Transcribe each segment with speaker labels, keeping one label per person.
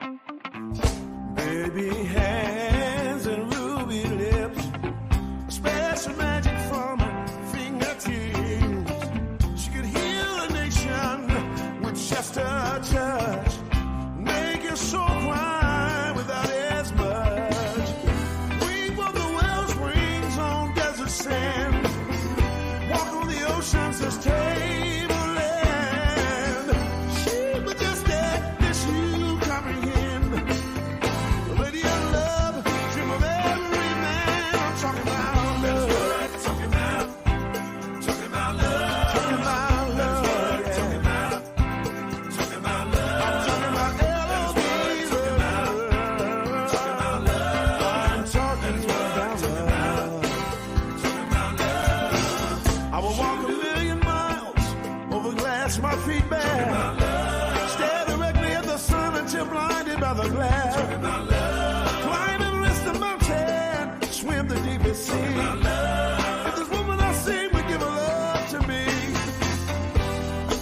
Speaker 1: Baby hands and ruby lips, special magic from her fingertips. She could heal a nation with just a touch, make your soul cry without as much. Weep on the wellsprings on desert sand, walk on the oceans as tableland. She majestic, this you comprehend. The lady of love, dream of every man. I'm talking about love. Talking about love. Talking about love. Talking about love. I'm talking about L.O.V.'s love. Talking about love. I'm talking about love. I will walk a million miles over glass my feet bare. Stare directly at the sun until blinded by the glare. Climb Everest the mountain, swim the deepest sea. If this woman I see would give her love to me,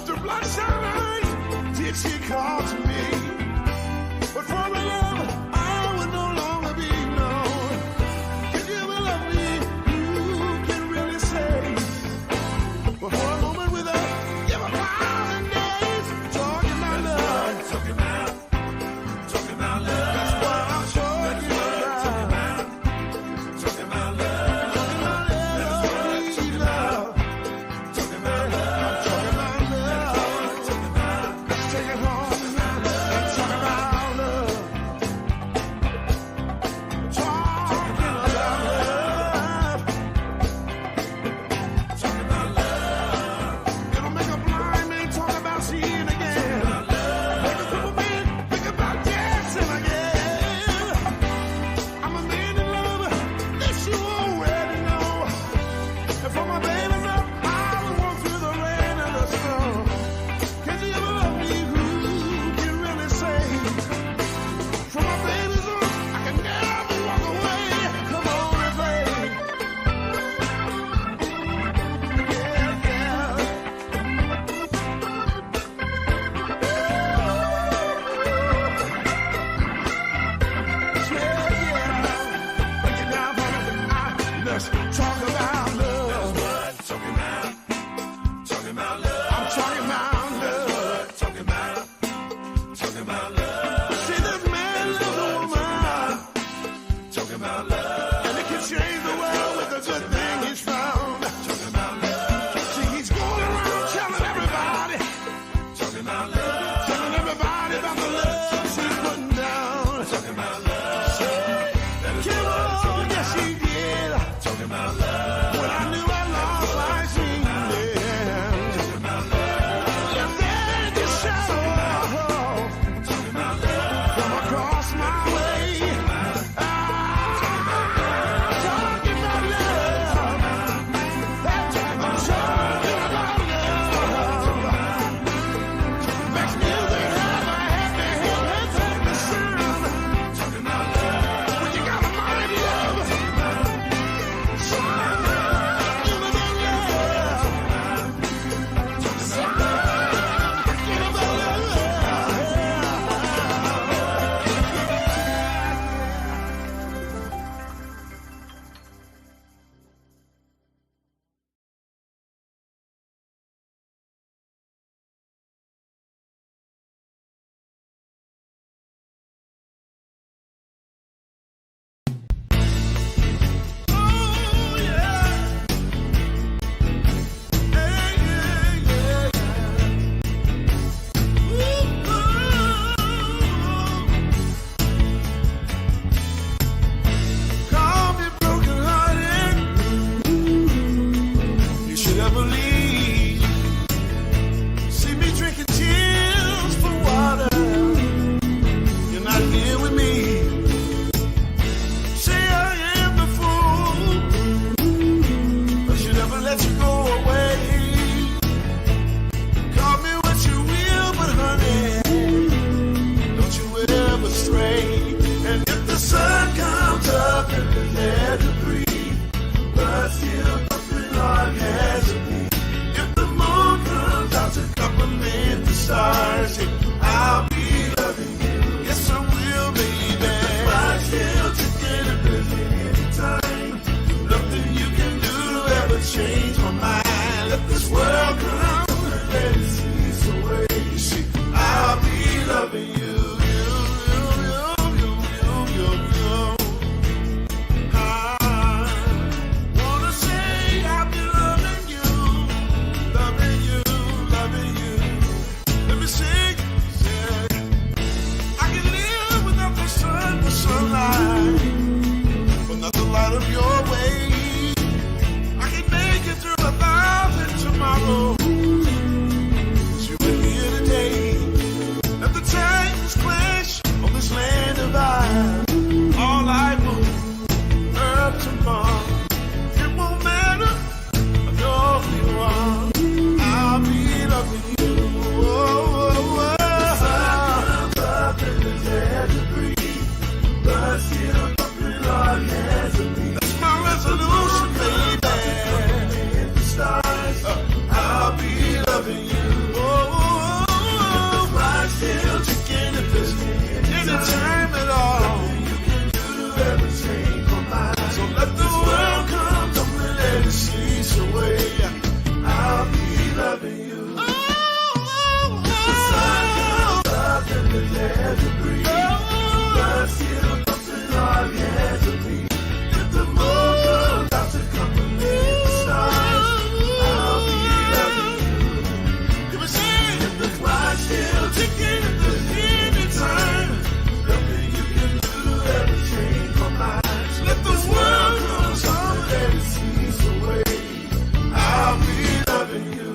Speaker 1: through bloodshot eyes did she call to me. But for my love, I would no longer be known. If you ever love me, you can really say. But for a moment with her, give a 1,000 days. Talking about love. Talking about love. That's what I'm talking about. Talking about love. Talking about L.O.V. love. Talking about love. Talking about love. Let's take it home now. Let's talk about love. Talking about love. Talking about love. It'll make a blind man talk about seeing again. Make a crippled man think about dancing again. I'm a man in love, this you already know. And for my baby love, I will walk through the rain and the snow. Can you ever love me? Who can really say? For my baby's love, I can never walk away. Come on and play. Yeah, yeah. Break it down for me. Let's talk about love. Talking about love. I'm talking about love. Talking about love. See, this man loves a woman. Talking about love. And it can change the world with a good thing he's found. Talking about love. See, he's going around telling everybody. Talking about love. Telling everybody about the love she's putting down. Talking about love. Kill her, yes she did. Talking about love. When I knew I lost my dream, yeah. Talking about love. And then you shadow. Talking about love. From across my way. Talking about love. That's my resolution, baby. I'll be loving you. Oh, I'm still chicken at this anytime at all. So let the world come and let it cease away. I'll be loving you. The sun comes up and the air to breathe. But still something hard has to be. If the moon comes out to compliment the stars, I'll be loving you. If the clock's still ticking at the anytime, nothing you can do ever change my mind. So let the world come and let it cease away. I'll be loving you.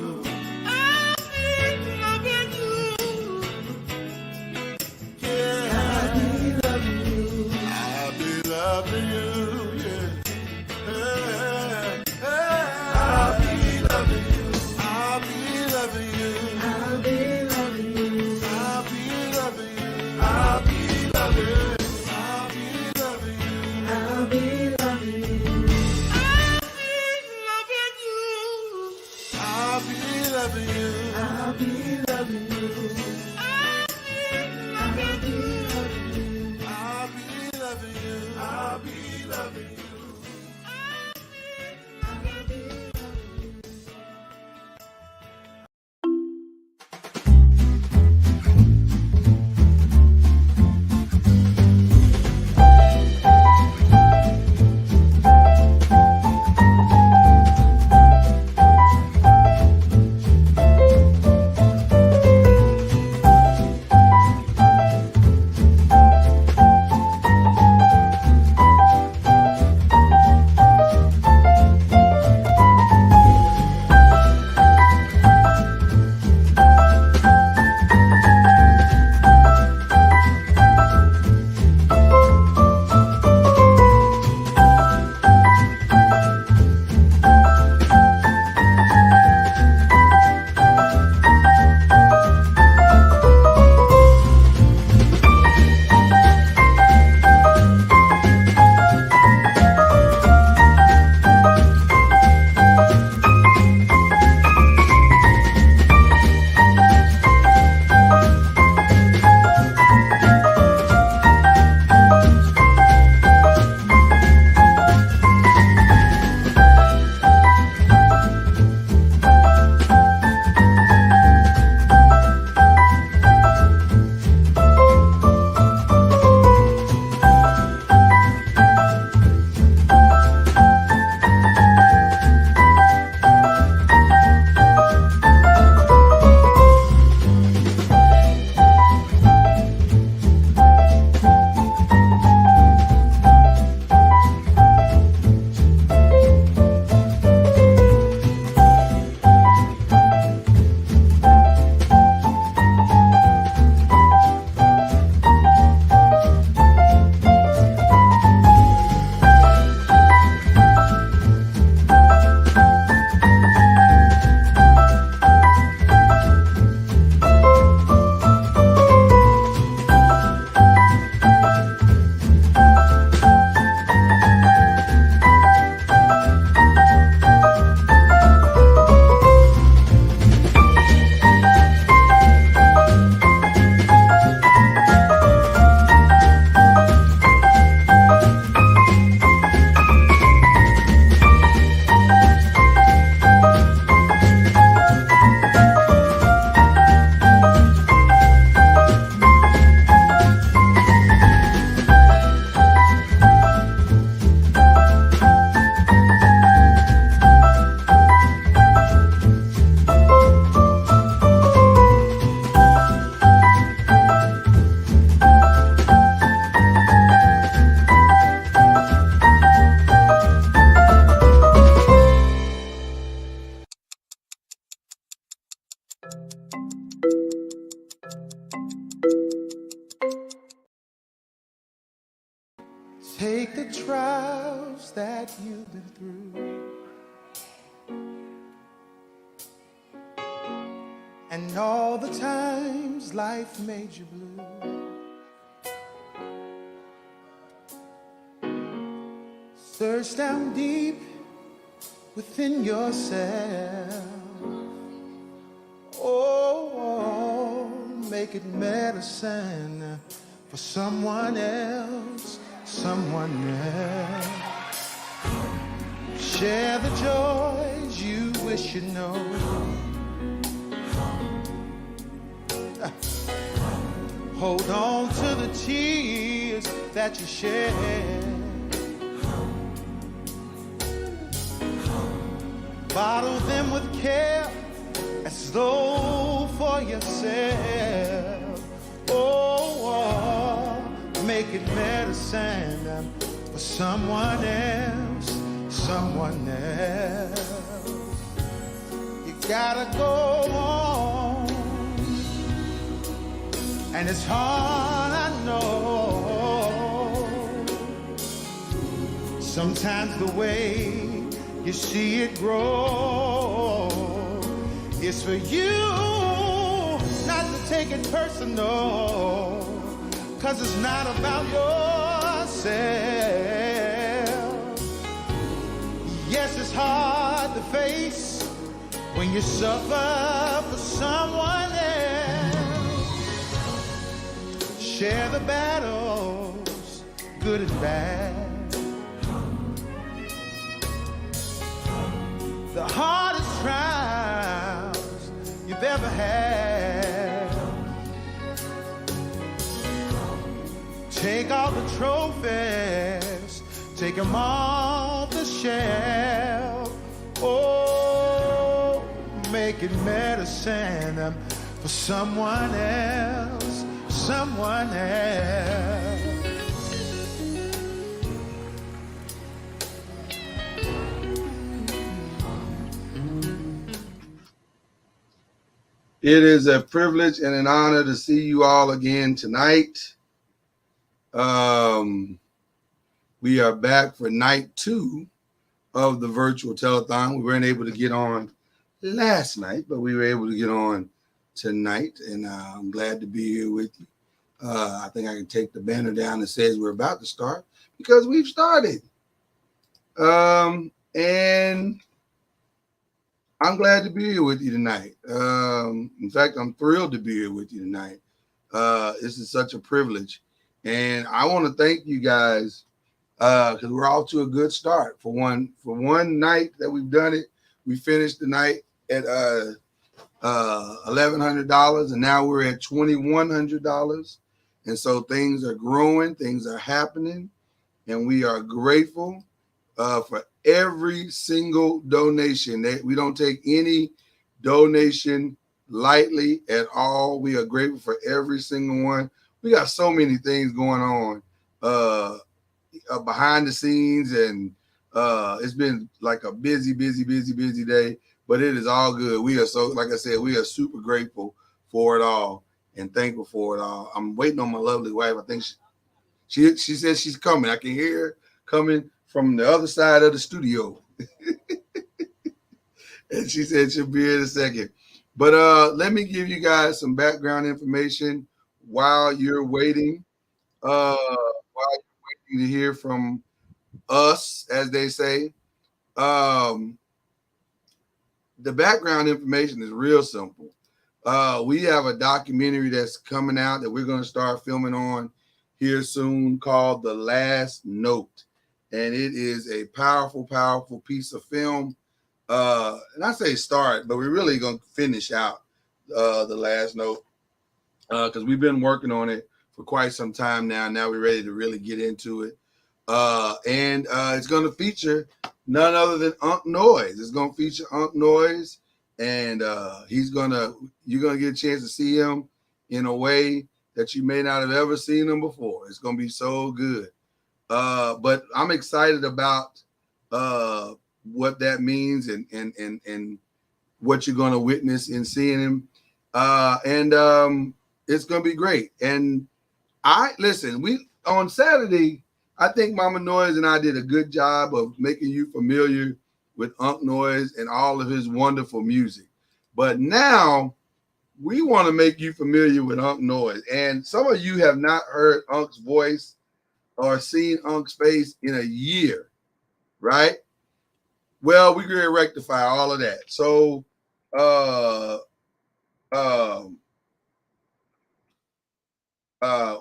Speaker 2: Take the trials that you've been through and all the times life made you blue. Search down deep within yourself. Oh, make it medicine for someone else, someone else. Share the joys you wish you know. Hold on to the tears that you shed. Bottle them with care as though for yourself. Oh, make it medicine for someone else, someone else. You gotta go on, and it's hard, I know. Sometimes the way you see it grow, it's for you not to take it personal, 'cause it's not about yourself. Yes, it's hard to face when you suffer for someone else. Share the battles, good and bad. The hardest trials you've ever had. Take all the trophies, take them off the shelf. Oh, make it medicine for someone else, someone else.
Speaker 3: It is a privilege and an honor to see you all again tonight. We are back for night 2 of the virtual telethon. We weren't able to get on last night, but we were able to get on tonight, and I'm glad to be here with you. I think I can take the banner down that says we're about to start, because we've started. And I'm glad to be here with you tonight. In fact, I'm thrilled to be here with you tonight. This is such a privilege. And I want to thank you guys, because we're off to a good start. For one night that we've done it, we finished the night at $1,100, and now we're at $2,100. And so things are growing, things are happening, and we are grateful for every single donation. We don't take any donation lightly at all. We are grateful for every single one. We got so many things going on behind the scenes, and it's been like a busy day, but it is all good. We are so, like I said, we are super grateful for it all and thankful for it all. I'm waiting on my lovely wife. I think she says she's coming. I can hear her coming from the other side of the studio. And she said she'll be here in a second. But let me give you guys some background information while you're waiting. While you're waiting to hear from us, as they say. The background information is real simple. We have a documentary that's coming out that we're going to start filming on here soon, called The Last Note. And it is a powerful, powerful piece of film. And I say start, but we're really going to finish out The Last Note, because we've been working on it for quite some time now. Now we're ready to really get into it. And it's going to feature none other than Unc Noise. It's going to feature Unc Noise, and you're going to get a chance to see him in a way that you may not have ever seen him before. It's going to be so good. But I'm excited about what that means and what you're going to witness in seeing him. And it's going to be great. And on Saturday, I think Mama Noise and I did a good job of making you familiar with Unc Noise and all of his wonderful music. But now we want to make you familiar with Unc Noise. And some of you have not heard Unc's voice or seen Unc's face in a year. right? Well, we're going to rectify all of that. So, uh, um, uh,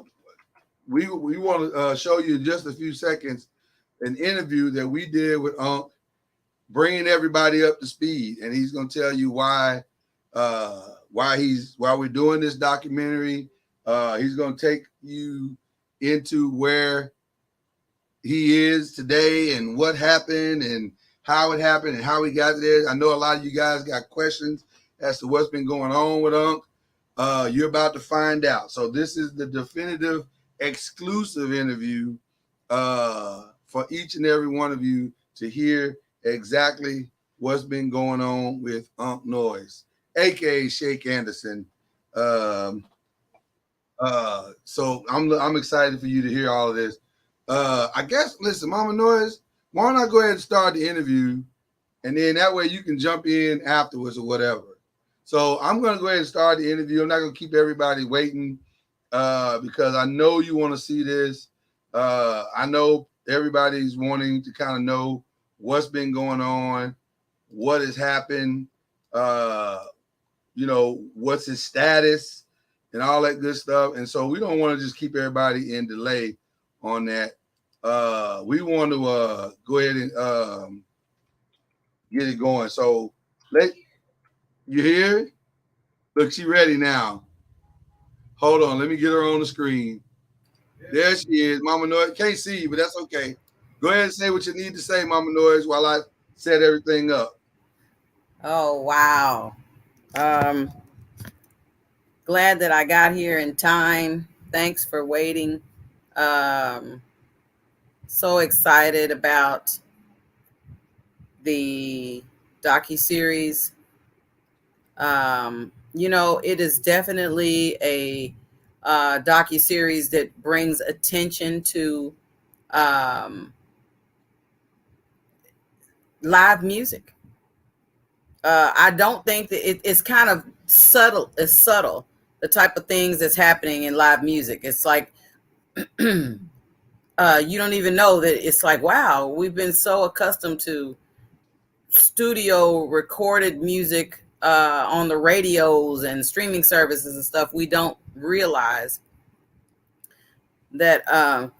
Speaker 3: we want to show you in just a few seconds an interview that we did with Unc, bringing everybody up to speed, and he's going to tell you why we're doing this documentary. He's going to take you into where he is today and what happened and how it happened and how he got there. I know a lot of you guys got questions as to what's been going on with Unc. You're about to find out. So this is the definitive exclusive interview for each and every one of you to hear exactly what's been going on with Unc Noise, aka Shake Anderson. Um, so I'm excited for you to hear all of this. I guess, listen, Mama Noise, why don't I go ahead and start the interview, and then that way you can jump in afterwards or whatever. So I'm going to go ahead and start the interview. I'm not going to keep everybody waiting because I know you want to see this. I know everybody's wanting to kind of know what's been going on, what has happened, what's his status and all that good stuff. And so we don't want to just keep everybody in delay on that. We want to go ahead and get it going. So you hear? Look, she ready now. Hold on, let me get her on the screen. There she is, Mama Noise. Can't see you, but that's okay. Go ahead and say what you need to say, Mama Noise, while I set everything up.
Speaker 4: Oh, wow. Glad that I got here in time. Thanks for waiting. So excited about the docuseries. It is definitely a docuseries that brings attention to live music. I don't think that it's kind of subtle. It's subtle, the type of things that's happening in live music. It's like you don't even know that. It's like, wow, we've been so accustomed to studio recorded music on the radios and streaming services and stuff. We don't realize that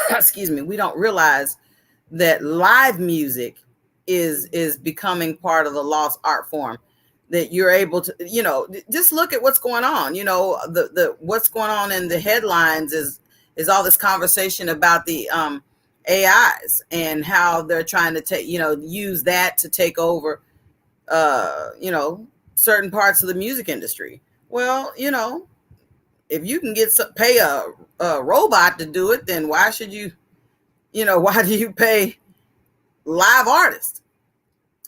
Speaker 4: excuse me, we don't realize that live music is becoming part of the lost art form, that you're able to, just look at what's going on. The what's going on in the headlines is all this conversation about the AIs and how they're trying to take, use that to take over certain parts of the music industry. Well, if you can pay a robot to do it, then why should you, why do you pay live artists?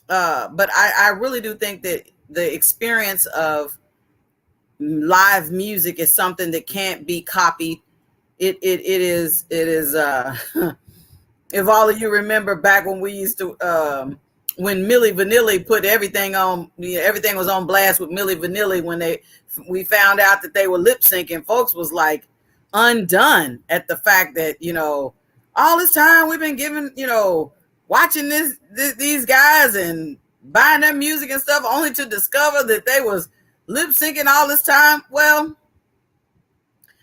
Speaker 4: But I really do think that the experience of live music is something that can't be copied. It is if all of you remember back when we used to when Milli Vanilli put everything on, everything was on blast with Milli Vanilli. When we found out that they were lip syncing, folks was like undone at the fact that, all this time we've been giving, watching these guys and buying their music and stuff, only to discover that they was lip syncing all this time. Well,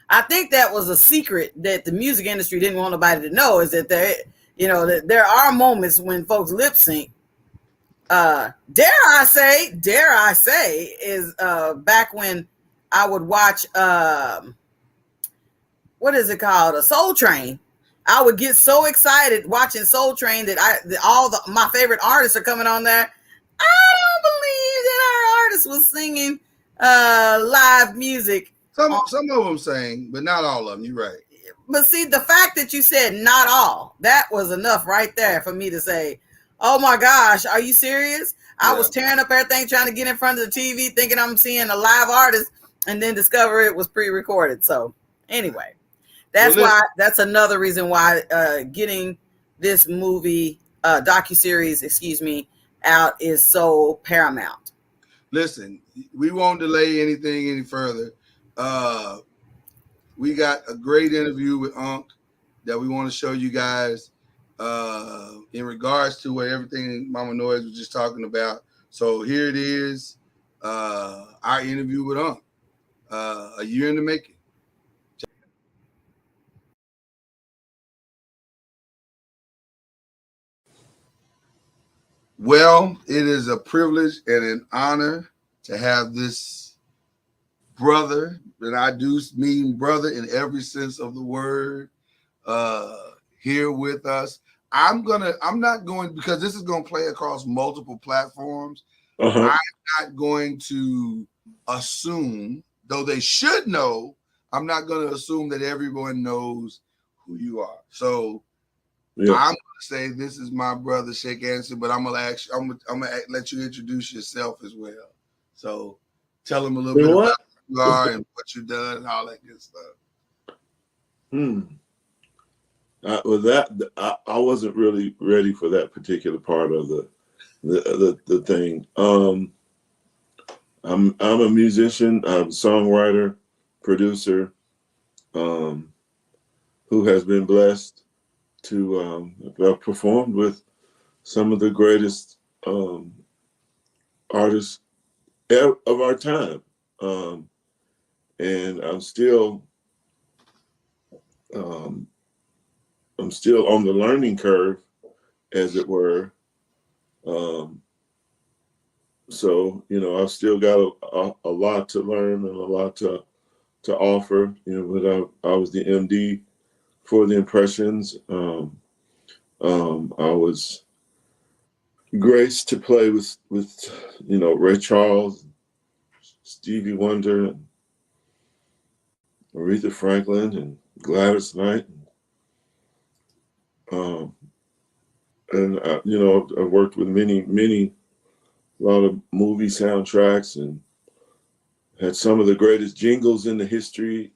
Speaker 4: I think that was a secret that the music industry didn't want nobody to know, is that that there are moments when folks lip sync. Dare I say, is back when I would watch what is it called? A Soul Train. I would get so excited watching Soul Train that my favorite artists are coming on there. I don't believe that our artist was singing live music.
Speaker 3: Some of them sang, but not all of them. You're right.
Speaker 4: But see, the fact that you said not all, that was enough right there for me to say, oh my gosh, are you serious? I was tearing up everything, trying to get in front of the TV, thinking I'm seeing a live artist, and then discover it was pre-recorded. So anyway, that's another reason why getting this movie, docuseries, out is so paramount.
Speaker 3: Listen, we won't delay anything any further. We got a great interview with Unc that we want to show you guys. in regards to what everything Mama Noise was just talking about. So here it is, our interview with a year in the making. Well, it is a privilege and an honor to have this brother, and I do mean brother in every sense of the word, uh, here with us. I'm not going, because this is going to play across multiple platforms.
Speaker 5: Uh-huh.
Speaker 3: I'm not going to assume, though they should know, I'm not going to assume that everyone knows who you are. So
Speaker 5: Yeah.
Speaker 3: I'm going to say this is my brother, Sheikh Anderson, but I'm going to let you introduce yourself as well. So tell them a little bit about who you are and what you've done and all that good stuff.
Speaker 5: I wasn't really ready for that particular part of the thing. I'm a musician, I'm a songwriter, producer, who has been blessed to have performed with some of the greatest artists of our time, and I'm still on the learning curve, as it were. So, I've still got a lot to learn and a lot to offer. But I was the MD for the Impressions. I was graced to play with Ray Charles, Stevie Wonder, and Aretha Franklin, and Gladys Knight. And I've worked with a lot of movie soundtracks, and had some of the greatest jingles in our history.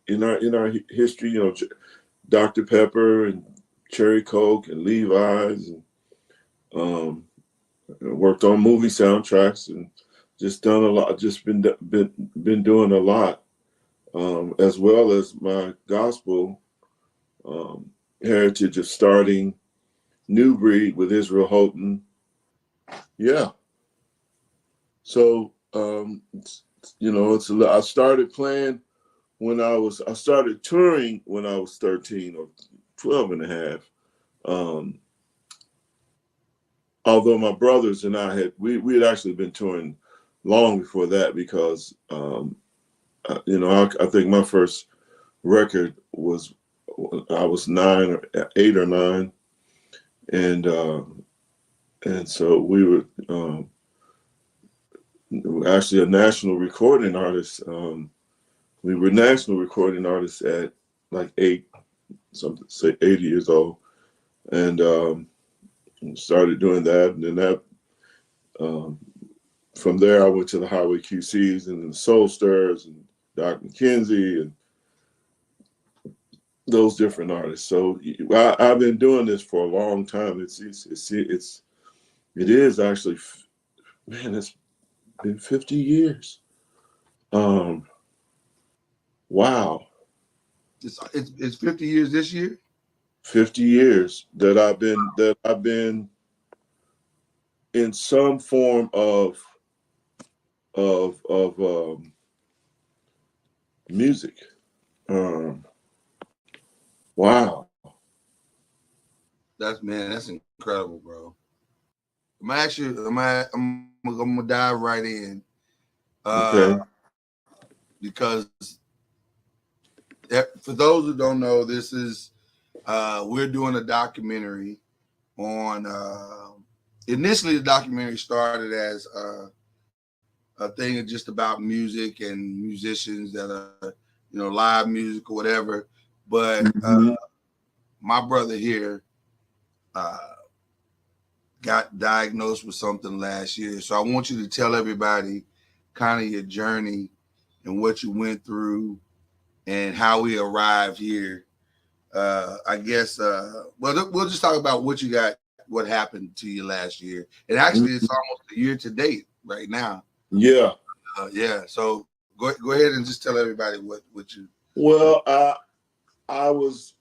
Speaker 5: Dr. Pepper and Cherry Coke and Levi's, and worked on movie soundtracks, and just done a lot. Just been doing a lot, as well as my gospel heritage of starting New Breed with Israel Houghton. Yeah. So I started playing I started touring when I was 13 or 12 and a half. Although my brothers and I had actually been touring long before that, because I think my first record was, I was 8 or 9, and so we were actually a national recording artist. We were national recording artists at like 8 years old, and started doing that, and then from there I went to the Highway QCs and the Soul Stirrers and Doc McKenzie and those different artists. So I've been doing this for a long time. It is actually, man, it's been 50 years. Wow.
Speaker 3: It's 50 years this year.
Speaker 5: 50 years that I've been in some form of music. Wow.
Speaker 3: That's incredible, bro. I'm gonna dive right in.
Speaker 5: Okay.
Speaker 3: Because for those who don't know, this is we're doing a documentary on. Initially, the documentary started as a thing just about music and musicians that are, live music or whatever. But my brother here got diagnosed with something last year, so I want you to tell everybody kind of your journey and what you went through and how we arrived here. I guess we'll just talk about what happened to you last year. And actually, it's almost a year to date right now.
Speaker 5: Yeah.
Speaker 3: Yeah. So go ahead and just tell everybody what you.
Speaker 5: Well, I was.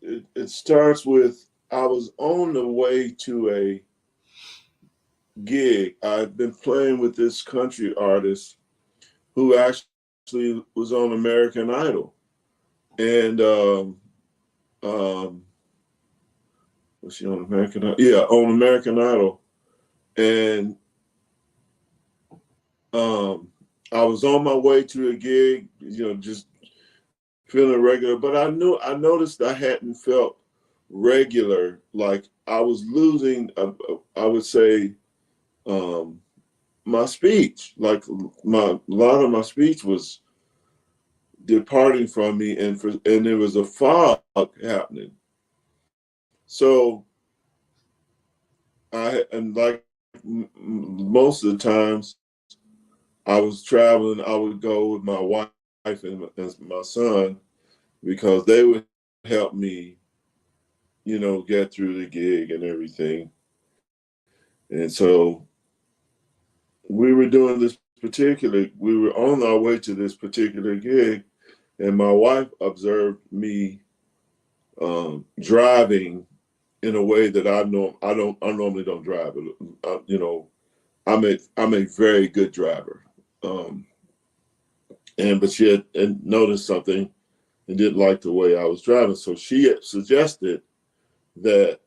Speaker 5: It starts with I was on the way to a gig. I'd been playing with this country artist who actually was on American Idol. And was she on American Idol? Yeah, on American Idol. And I was on my way to a gig, just feeling regular, but I noticed I hadn't felt regular. Like I was losing, I would say, my speech. Like a lot of my speech was departing from me, and there was a fog happening. So and like most of the times I was traveling, I would go with my wife and my son, because they would help me, get through the gig and everything. And so we were on our way to this particular gig, and my wife observed me driving in a way that I normally don't drive. I'm a very good driver. But she had noticed something and didn't like the way I was driving. So she had suggested that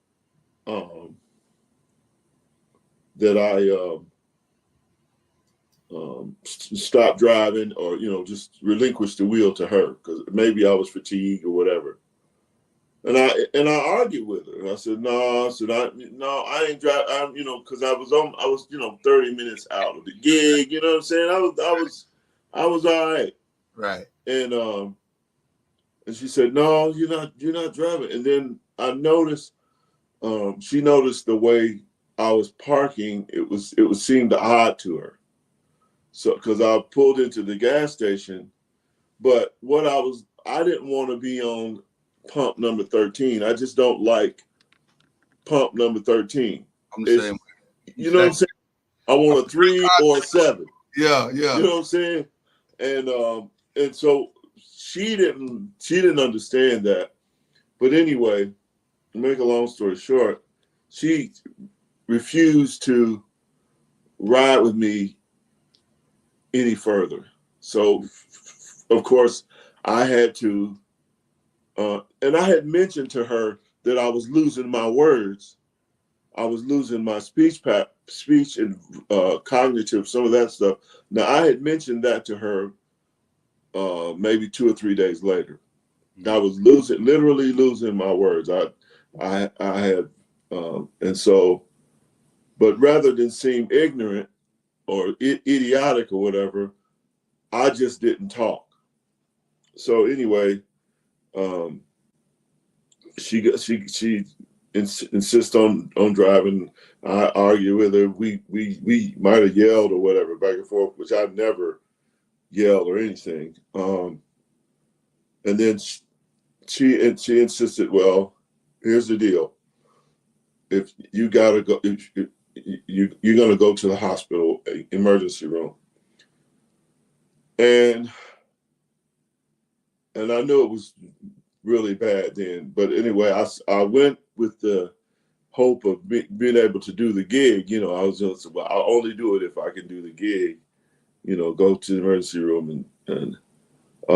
Speaker 5: I stop driving, or just relinquish the wheel to her, because maybe I was fatigued or whatever. And I argued with her. I said, no, I ain't driving. Because I was 30 minutes out of the gig. You know what I'm saying? I was all right.
Speaker 3: Right.
Speaker 5: And she said, no, you're not driving. And then I noticed, she noticed the way I was parking. It seemed odd to her. So, because I pulled into the gas station, but I didn't want to be on pump number 13. I just don't like pump number 13.
Speaker 3: I'm the same way.
Speaker 5: You know what I'm saying? I want a 3 or a 7.
Speaker 3: Yeah.
Speaker 5: You know what I'm saying? And so she didn't understand that. But anyway, to make a long story short, she refused to ride with me any further. So, of course, I had to, and I had mentioned to her that I was losing my words. I was losing my speech and cognitive, some of that stuff. Now, I had mentioned that to her maybe 2 or 3 days later. I was literally losing my words. I had, and so, but rather than seem ignorant or idiotic or whatever, I just didn't talk. So anyway, she insists on driving. I argue with her. We might have yelled or whatever back and forth, which I never yelled or anything. And then she insisted, well, here's the deal. If you gotta go, if you're gonna go to the hospital emergency room. And I knew it was really bad then. But anyway, I went with the hope of being able to do the gig. I was just, well, I'll only do it if I can do the gig. Go to the emergency room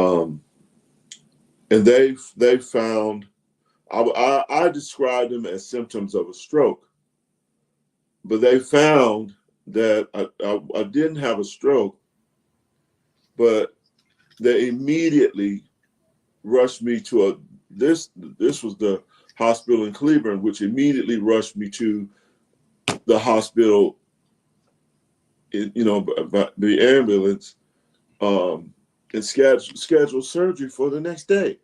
Speaker 5: and they found, I described them as symptoms of a stroke, but they found that I didn't have a stroke, but they immediately rushed me to this was the hospital in Cleveland, which immediately rushed me to the hospital, the ambulance, and scheduled surgery for the next day.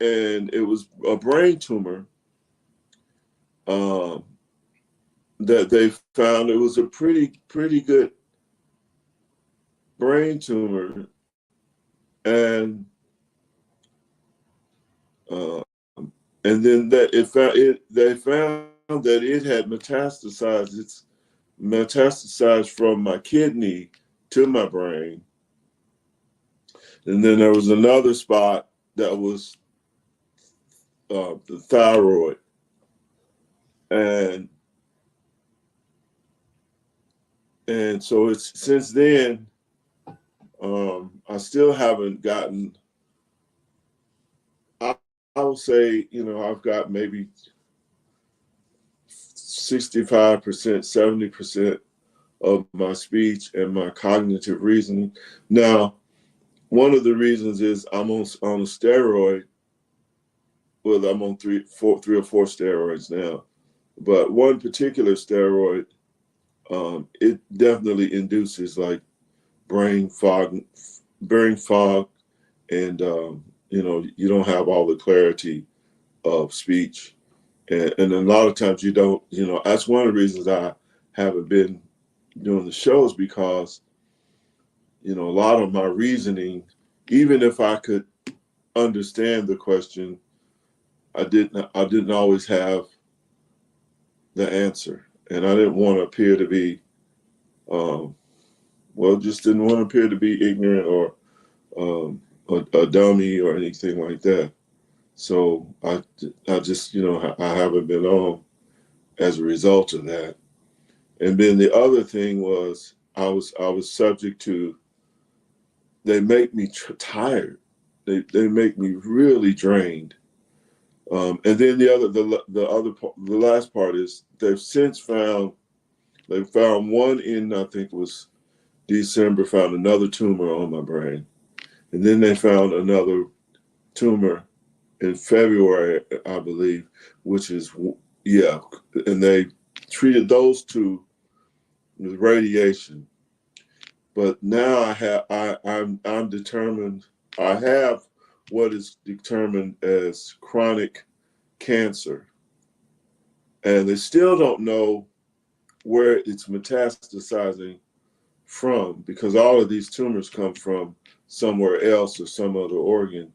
Speaker 5: And it was a brain tumor that they found. It was a pretty good brain tumor, and then they found that it had metastasized. It's metastasized from my kidney to my brain. And then there was another spot that was the thyroid. and so it's since then. I still haven't gotten. I will say, I've got maybe 65%, 70% of my speech and my cognitive reasoning. Now, one of the reasons is I'm on a steroid. Well, I'm on three or four steroids now, but one particular steroid, it definitely induces like brain fog, and you don't have all the clarity of speech, and a lot of times you don't. That's one of the reasons I haven't been doing the shows, because a lot of my reasoning, even if I could understand the question, I didn't always have the answer, and I didn't want to appear to be, just didn't want to appear to be ignorant or a dummy or anything like that. So I just I haven't been on as a result of that. And then the other thing was I was subject to. They make me tired. They make me really drained. And then the last part is they've since found one in, I think it was December, found another tumor on my brain. And then they found another tumor in February, I believe, which is, and they treated those two with radiation. But now I'm determined, I have what is determined as chronic cancer. And they still don't know where it's metastasizing from, because all of these tumors come from somewhere else or some other organ.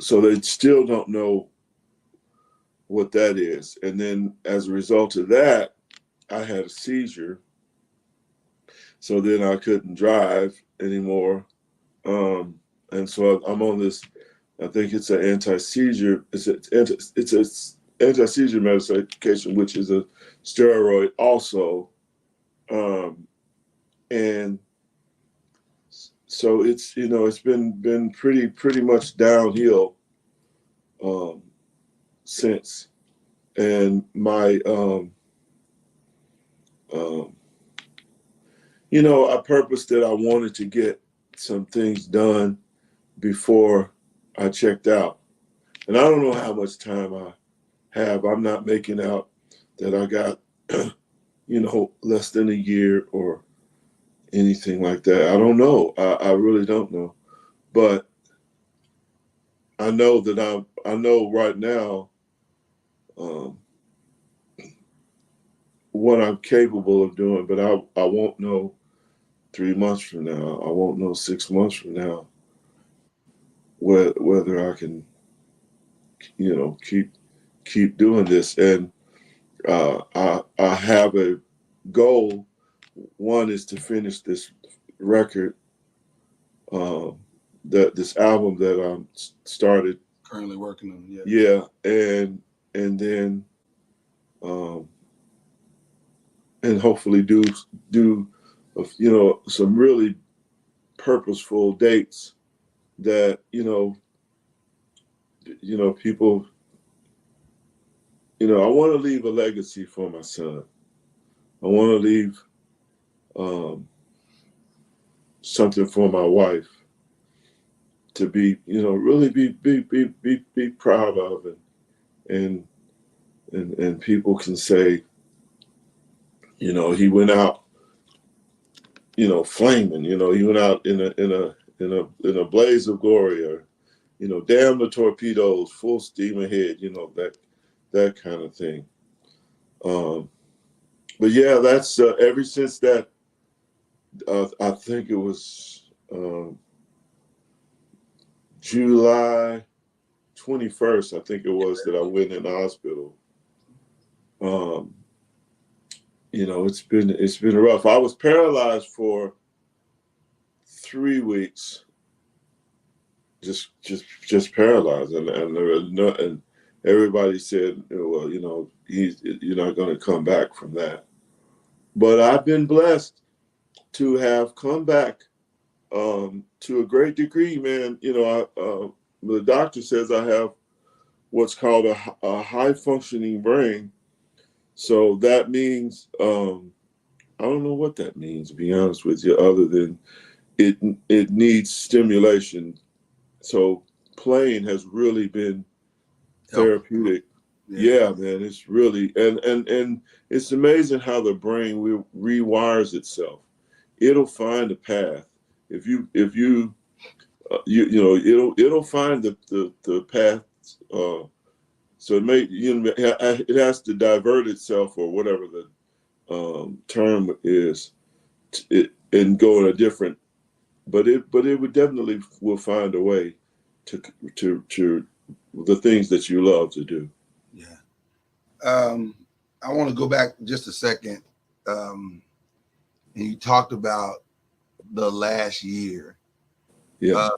Speaker 5: So they still don't know what that is. And then as a result of that, I had a seizure. So then I couldn't drive anymore. And so I'm on this, I think it's an anti-seizure, it's an anti-seizure medication, which is a steroid also. And so it's, it's been pretty much downhill since. And my, I purposed that I wanted to get some things done before I checked out. And I don't know how much time I have. I'm not making out that I got, less than a year or anything like that. I don't know. I really don't know. But I know that I know right now what I'm capable of doing, but I won't know 3 months from now. I won't know 6 months from now whether I can, keep doing this. And I have a goal. One is to finish this record, this album that I started.
Speaker 3: Currently working on, yeah.
Speaker 5: Yeah, and then and hopefully do some really purposeful dates that people, I want to leave a legacy for my son. I want to leave something for my wife to be, really be proud of, and people can say, he went out, flaming, he went out in a blaze of glory, or, damn the torpedoes, full steam ahead, that kind of thing. But yeah, that's ever since that, I think it was July 21st, I think it was, that I went in the hospital. It's been rough. I was paralyzed for 3 weeks, just paralyzed, and everybody said, well, you know, you're not going to come back from that. But I've been blessed to have come back to a great degree, man. You know, the doctor says I have what's called a high functioning brain. So that means, I don't know what that means, to be honest with you, other than it needs stimulation. So playing has really been therapeutic. Yeah, man, it's really and it's amazing how the brain rewires itself. It'll find a path. If you it'll find the path. So it has to divert itself, or whatever the term is, and go in a different. But it would definitely will find a way to the things that you love to do.
Speaker 3: Yeah. I want to go back just a second. And you talked about the last year.
Speaker 5: Yeah.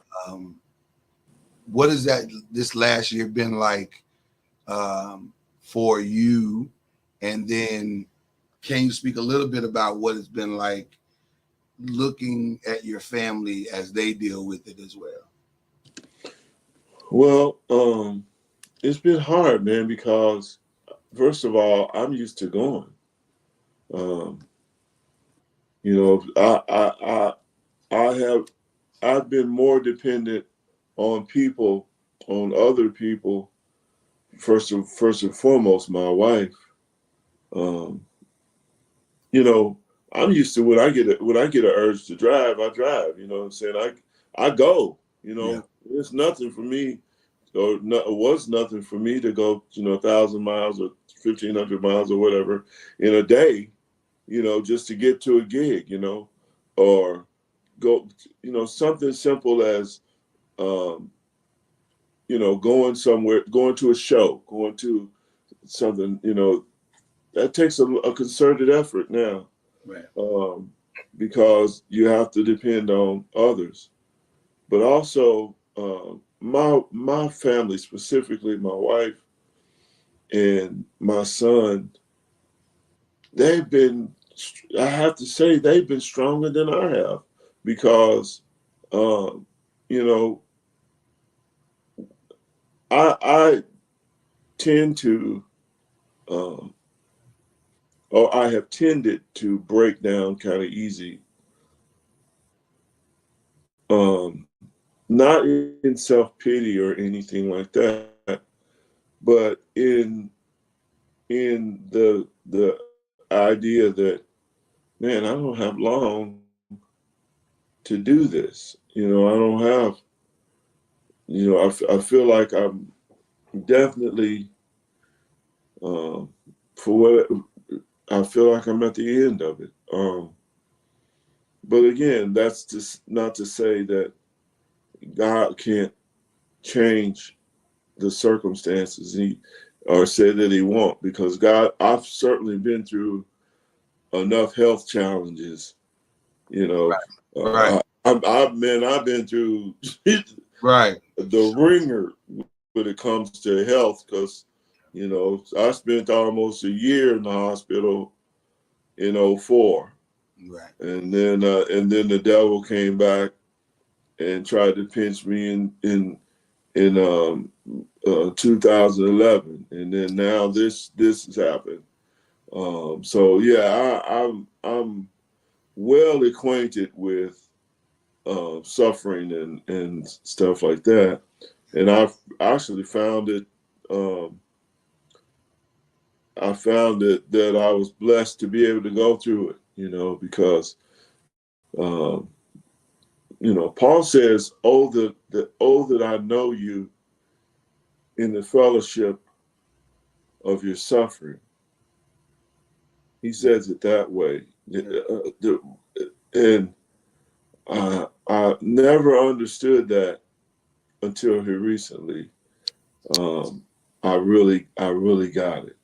Speaker 3: What has this last year been like for you? And then can you speak a little bit about what it's been like looking at your family as they deal with it as well?
Speaker 5: Well, it's been hard, man, because first of all, I'm used to going. You know, I've been more dependent on people, on other people. First and foremost, my wife. You know, I'm used to when I get an urge to drive, I drive. You know what I'm saying? I go. You know, yeah. It's nothing for me, or it was nothing for me to go, 1,000 miles or 1,500 miles or whatever in a day. You know, just to get to a gig. Or go. Something simple as, going somewhere, going to a show, going to something. That takes a concerted effort now.
Speaker 3: Right.
Speaker 5: Because you have to depend on others, but also my family, specifically my wife and my son, I have to say, they've been stronger than I have, because I tend to or I have tended to break down kind of easy. Not in self-pity or anything like that, but in the idea that, man, I don't have long to do this. I don't have, I feel like I'm definitely, for what, I feel like I'm at the end of it. But again, that's just not to say that God can't change the circumstances, or say that he won't, because I've certainly been through enough health challenges.
Speaker 3: Right.
Speaker 5: I've been through
Speaker 3: right
Speaker 5: the ringer when it comes to health, because I spent almost a year in the hospital in 2004.
Speaker 3: Right.
Speaker 5: And then the devil came back and tried to pinch me in 2011, and then now this has happened. So yeah, I'm well acquainted with suffering and stuff like that, and I've actually found it. I found it that I was blessed to be able to go through it, because Paul says, "Oh, that I know you in the fellowship of your suffering." He says it that way. And I never understood that until here recently. I really got it.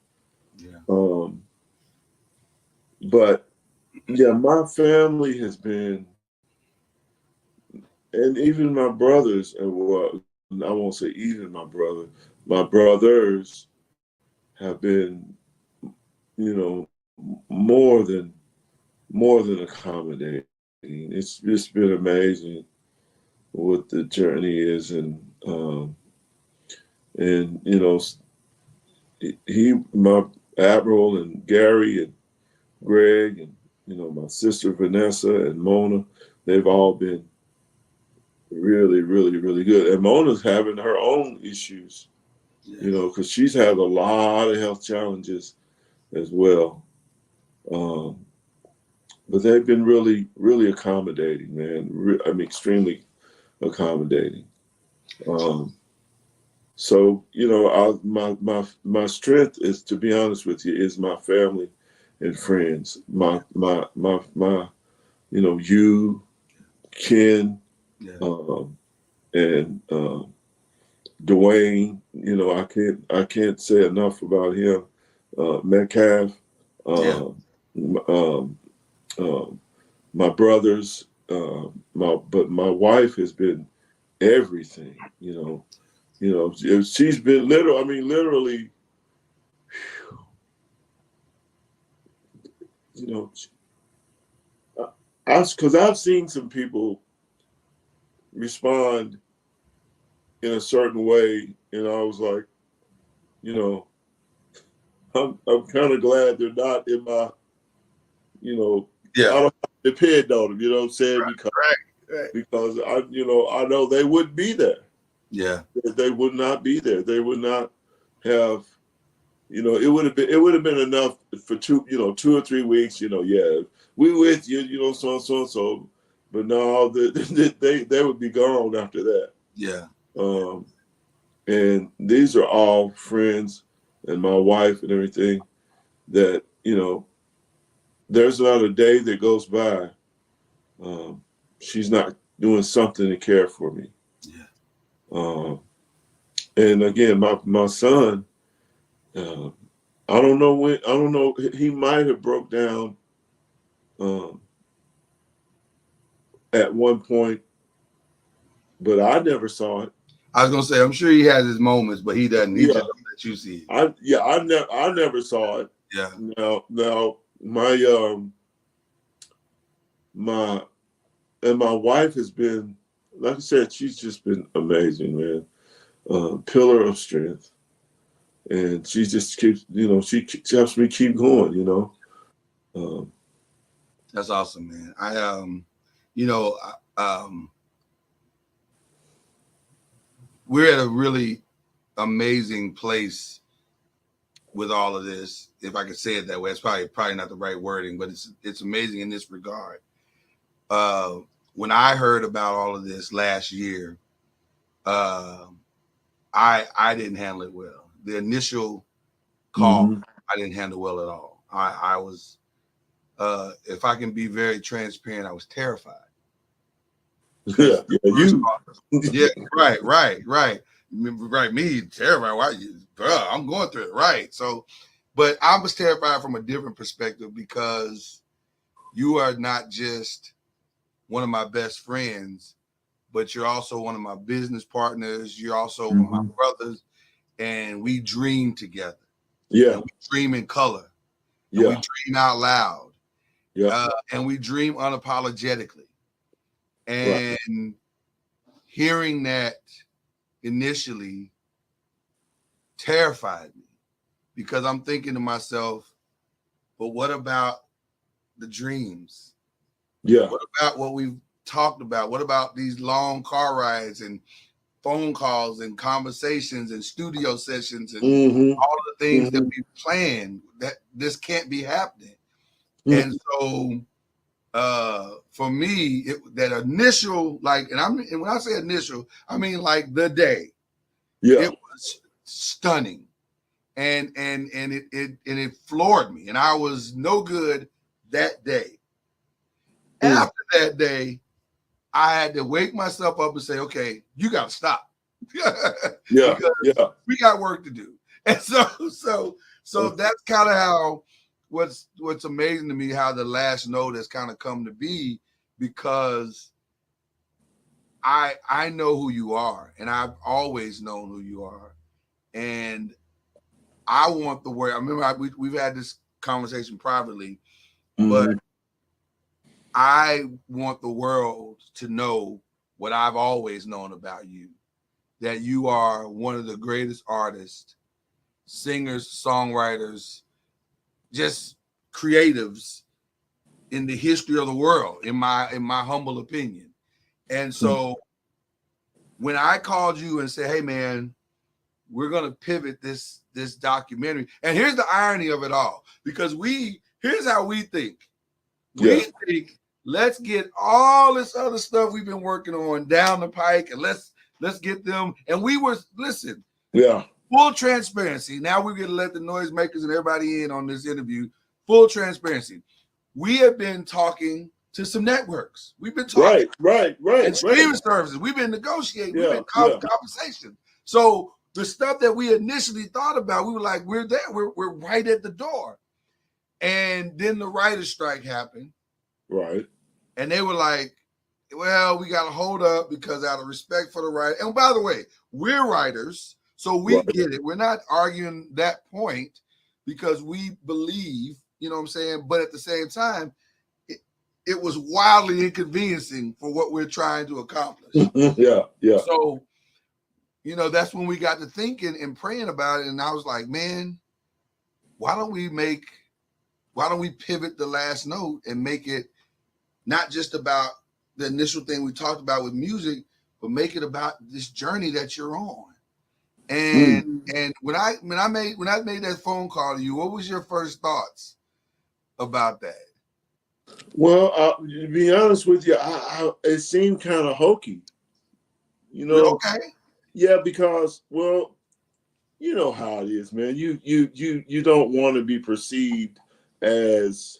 Speaker 3: Yeah.
Speaker 5: But yeah, my family has been, and even my brothers, and well, I won't say even my brother, my brothers have been, you know, more than accommodating. It's been amazing what the journey is, and you know, my Admiral and Gary and Greg and you know my sister Vanessa and Mona, they've all been really, really, really good. And Mona's having her own issues, you know, because she's had a lot of health challenges as well. But they've been really, really accommodating, man. I mean, extremely accommodating. So you know, my strength is, to be honest with you, is my family and friends. My you know, you, Ken, and Dwayne. You know, I can't say enough about him. Metcalf, my brothers, but my wife has been everything. You know, she's been literally. You know, because I've seen some people respond in a certain way, and I was like, you know, I'm kind of glad they're not in my, you know, I don't have to depend on them. You know what I'm saying? Because I know they wouldn't be there.
Speaker 3: Yeah,
Speaker 5: they would not be there. They would not have. You know, it would have been enough for 2 or 3 weeks. You know, yeah, we with you. You know, so and so. But no, they would be gone after that.
Speaker 3: Yeah.
Speaker 5: And these are all friends and my wife and everything that, you know, there's not a day that goes by she's not doing something to care for me.
Speaker 3: Yeah.
Speaker 5: And again, my son, I don't know, he might have broke down at one point, but I never saw it.
Speaker 3: I was gonna say, I'm sure he has his moments, but he doesn't. He just don't let you see it.
Speaker 5: I never saw it.
Speaker 3: Yeah.
Speaker 5: Now my wife has been, like I said, she's just been amazing, man. Pillar of strength, and she just keeps, you know, she helps me keep going, you know.
Speaker 3: That's awesome, man. I you know, we're at a really amazing place with all of this, if I could say it that way. It's probably not the right wording, but it's amazing in this regard. When I heard about all of this last year, I didn't handle it well. The initial call, I didn't handle well at all. I was, if I can be very transparent, I was terrified.
Speaker 5: Yeah,
Speaker 3: Right. Me terrified. Why you, bro? I'm going through it. Right. So, but I was terrified from a different perspective, because you are not just one of my best friends, but you're also one of my business partners. You're also one of my brothers, and we dream together.
Speaker 5: Yeah.
Speaker 3: And we dream in color. And we dream out loud.
Speaker 5: Yeah.
Speaker 3: And we dream unapologetically. And hearing that initially terrified me, because I'm thinking to myself, but what about the dreams?
Speaker 5: Yeah.
Speaker 3: What about what we've talked about? What about these long car rides and phone calls and conversations and studio sessions and all of the things that we planned? That this can't be happening. And so for me, that initial, like, and when I say initial, I mean like the day.
Speaker 5: Yeah.
Speaker 3: It was stunning. And it floored me. And I was no good that day. After that day, I had to wake myself up and say, okay, you gotta stop. Because we got work to do. And so that's kind of how what's amazing to me, how the last note has kind of come to be, because I know who you are, and I've always known who you are. And I want the world. I remember we've had this conversation privately, but I want the world to know what I've always known about you, that you are one of the greatest artists, singers, songwriters, just creatives in the history of the world, in my humble opinion. And so when I called you and said, hey man, we're gonna pivot this documentary. And here's the irony of it all, because here's how we think. We think, let's get all this other stuff we've been working on down the pike, and let's get them. And we were, listen, full transparency. Now we're gonna let the noisemakers and everybody in on this interview. Full transparency. We have been talking to some networks. We've been talking
Speaker 5: right,
Speaker 3: and streaming services. We've been negotiating. We've been conversation. So the stuff that we initially thought about, we were like, we're there. We're right at the door. And then the writer's strike happened.
Speaker 5: Right.
Speaker 3: And they were like, well, we got to hold up because out of respect for the writer. And by the way, we're writers, so we get it. We're not arguing that point because we believe, you know what I'm saying? But at the same time, it was wildly inconveniencing for what we're trying to accomplish. So, you know, that's when we got to thinking and praying about it. And I was like, man, why don't we pivot the last note and make it not just about the initial thing we talked about with music, but make it about this journey that you're on. And when I made that phone call to you, what was your first thoughts about that?
Speaker 5: Well, to be honest with you, it seemed kind of hokey, you know.
Speaker 3: Okay.
Speaker 5: Yeah, because, well, you know how it is, man. You don't want to be perceived as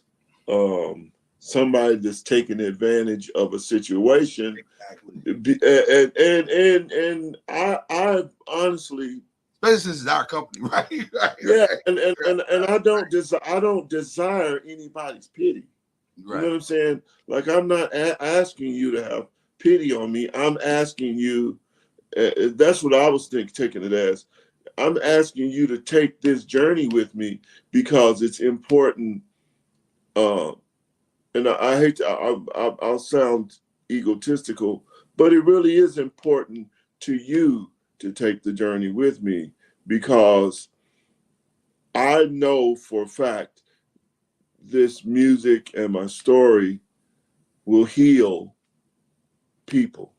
Speaker 5: somebody that's taking advantage of a situation. Exactly. And I honestly,
Speaker 3: especially since it's our company, right?
Speaker 5: Yeah, and I don't desire anybody's pity. You know what I'm saying? Like, I'm not asking you to have pity on me. I'm asking you. That's what I was taking it as. I'm asking you to take this journey with me because it's important. And I hate to, I'll sound egotistical, but it really is important to you to take the journey with me, because I know for a fact this music and my story will heal people.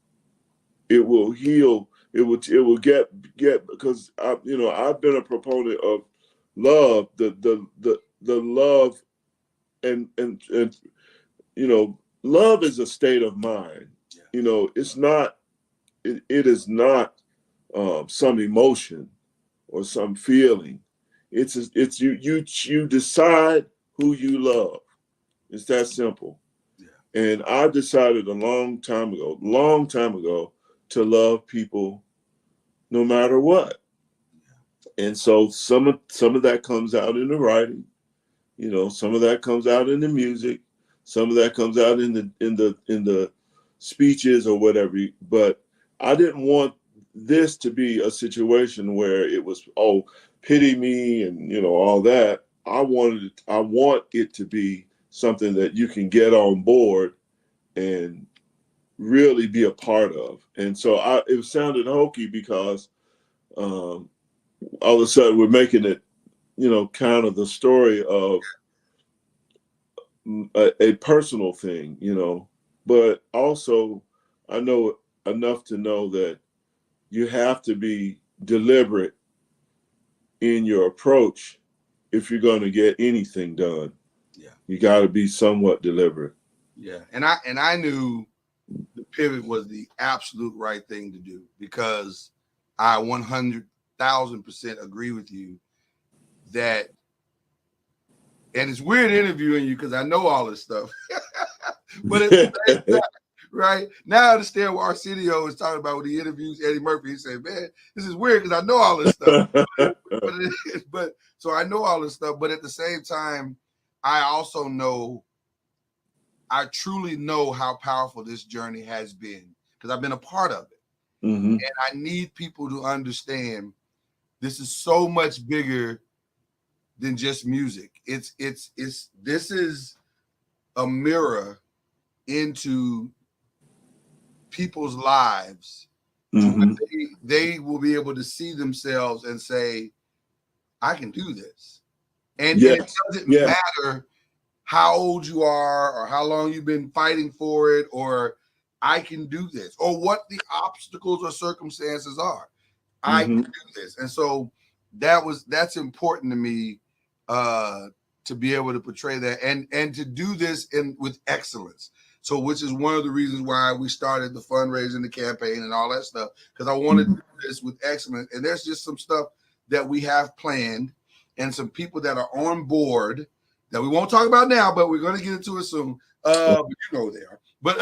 Speaker 5: It will heal. It will get because I've been a proponent of love, the love and love is a state of mind. It's not. It is not some emotion or some feeling. It's you decide who you love. It's that simple. Yeah. And I decided a long time ago, to love people no matter what. Yeah. And so some of that comes out in the writing. Some of that comes out in the music. Some of that comes out in the speeches or whatever. But I didn't want this to be a situation where it was, oh, pity me and all that. I want it to be something that you can get on board and really be a part of. And so it sounded hokey because all of a sudden we're making it, kind of the story of a personal thing, but also I know enough to know that you have to be deliberate in your approach if you're going to get anything done. Yeah. You got to be somewhat deliberate.
Speaker 3: Yeah. And I knew the pivot was the absolute right thing to do, because I 100,000% agree with you that, and it's weird interviewing you because I know all this stuff, but at the same time, right now I understand what Arsenio is talking about when he interviews Eddie Murphy. He said, man, this is weird because I know all this stuff, but so I know all this stuff, but at the same time, I also know, I truly know how powerful this journey has been because I've been a part of it. Mm-hmm. And I need people to understand this is so much bigger than just music. This is a mirror into people's lives to where
Speaker 5: Mm-hmm.
Speaker 3: they will be able to see themselves and say, I can do this. And it
Speaker 5: Yes.
Speaker 3: doesn't
Speaker 5: Yes.
Speaker 3: matter how old you are or how long you've been fighting for it, or I can do this, or what the obstacles or circumstances are. I
Speaker 5: Mm-hmm.
Speaker 3: can do this. And so that's important to me, to be able to portray that and to do this with excellence. So, which is one of the reasons why we started the fundraising, the campaign, and all that stuff, because I wanted to do this with excellence. And there's just some stuff that we have planned and some people that are on board that we won't talk about now, but we're going to get into it soon. But you know they are. But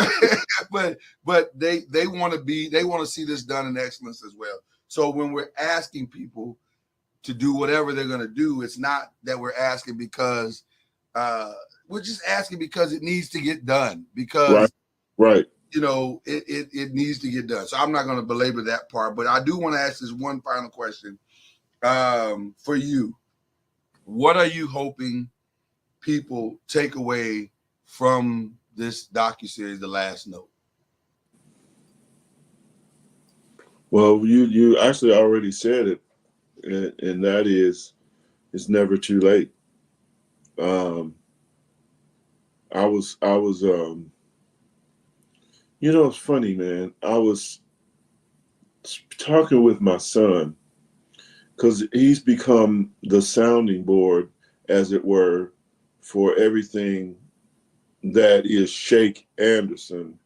Speaker 3: they want to see this done in excellence as well. So when we're asking people to do whatever they're going to do, it's not that we're asking because we're just asking because it needs to get done, because
Speaker 5: Right.
Speaker 3: it needs to get done. So I'm not going to belabor that part, but I do want to ask this one final question for you. What are you hoping people take away from this docuseries, The Last Note?
Speaker 5: Well, you actually already said it, and that is, it's never too late. I was it's funny, man. I was talking with my son because he's become the sounding board, as it were, for everything that is Shake Anderson,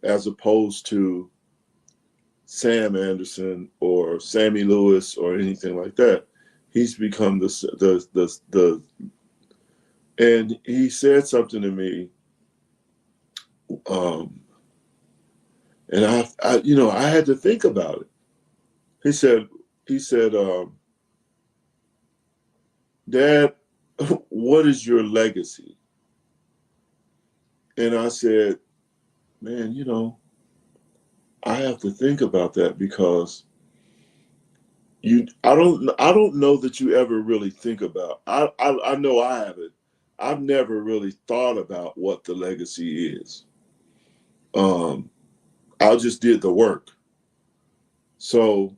Speaker 5: as opposed to Sam Anderson or Sammy Lewis or anything like that. He's become the and he said something to me, and I had to think about it. He said, Dad, what is your legacy? And I said, man, I have to think about that, because I don't know that you ever really think about. I know I haven't. I've never really thought about what the legacy is. I just did the work. So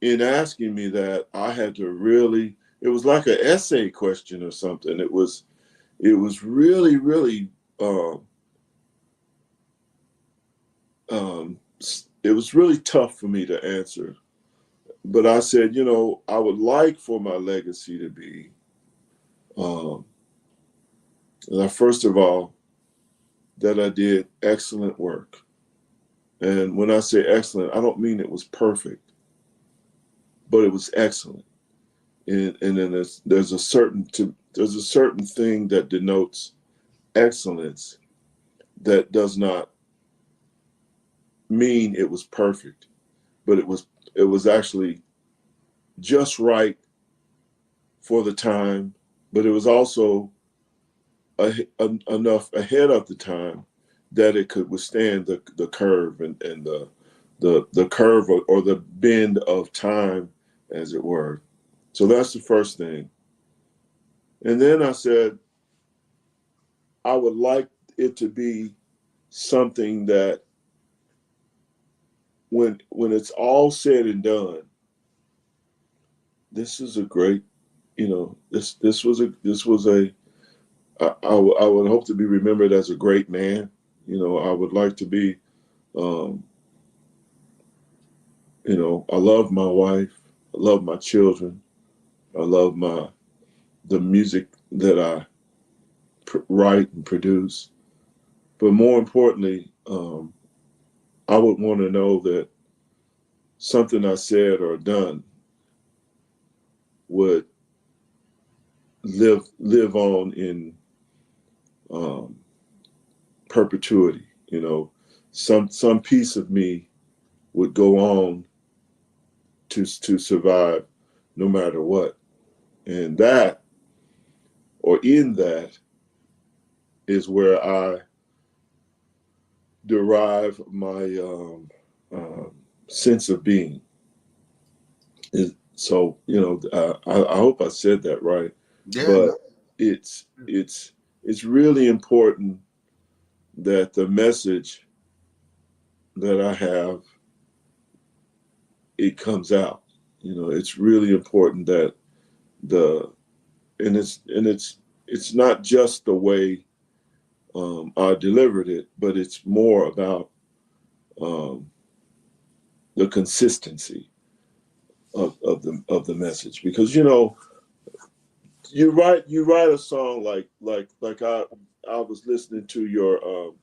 Speaker 5: in asking me that, I had to really, it was like an essay question or something. It was really, really, it was really tough for me to answer. But I said, I would like for my legacy to be, first of all, that I did excellent work. And when I say excellent, I don't mean it was perfect, but it was excellent. And then there's a certain thing that denotes excellence that does not mean it was perfect, but it was actually just right for the time, but it was also enough ahead of the time that it could withstand the curve and the curve or the bend of time, as it were. So that's the first thing. And then I said, I would like it to be something that when it's all said and done, this is a great, this was I would hope to be remembered as a great man. I would like to be, I love my wife, I love my children, I love the music that I write and produce. But more importantly, I would want to know that something I said or done would live on in perpetuity. Some piece of me would go on to survive no matter what. And that, or in that, is where I derive my sense of being. So I hope I said that right.
Speaker 3: Yeah,
Speaker 5: But
Speaker 3: no.
Speaker 5: it's really important that the message that I have, it comes out. It's really important that it's not just the way I delivered it, but it's more about the consistency of the message. Because you write a song like I was listening to your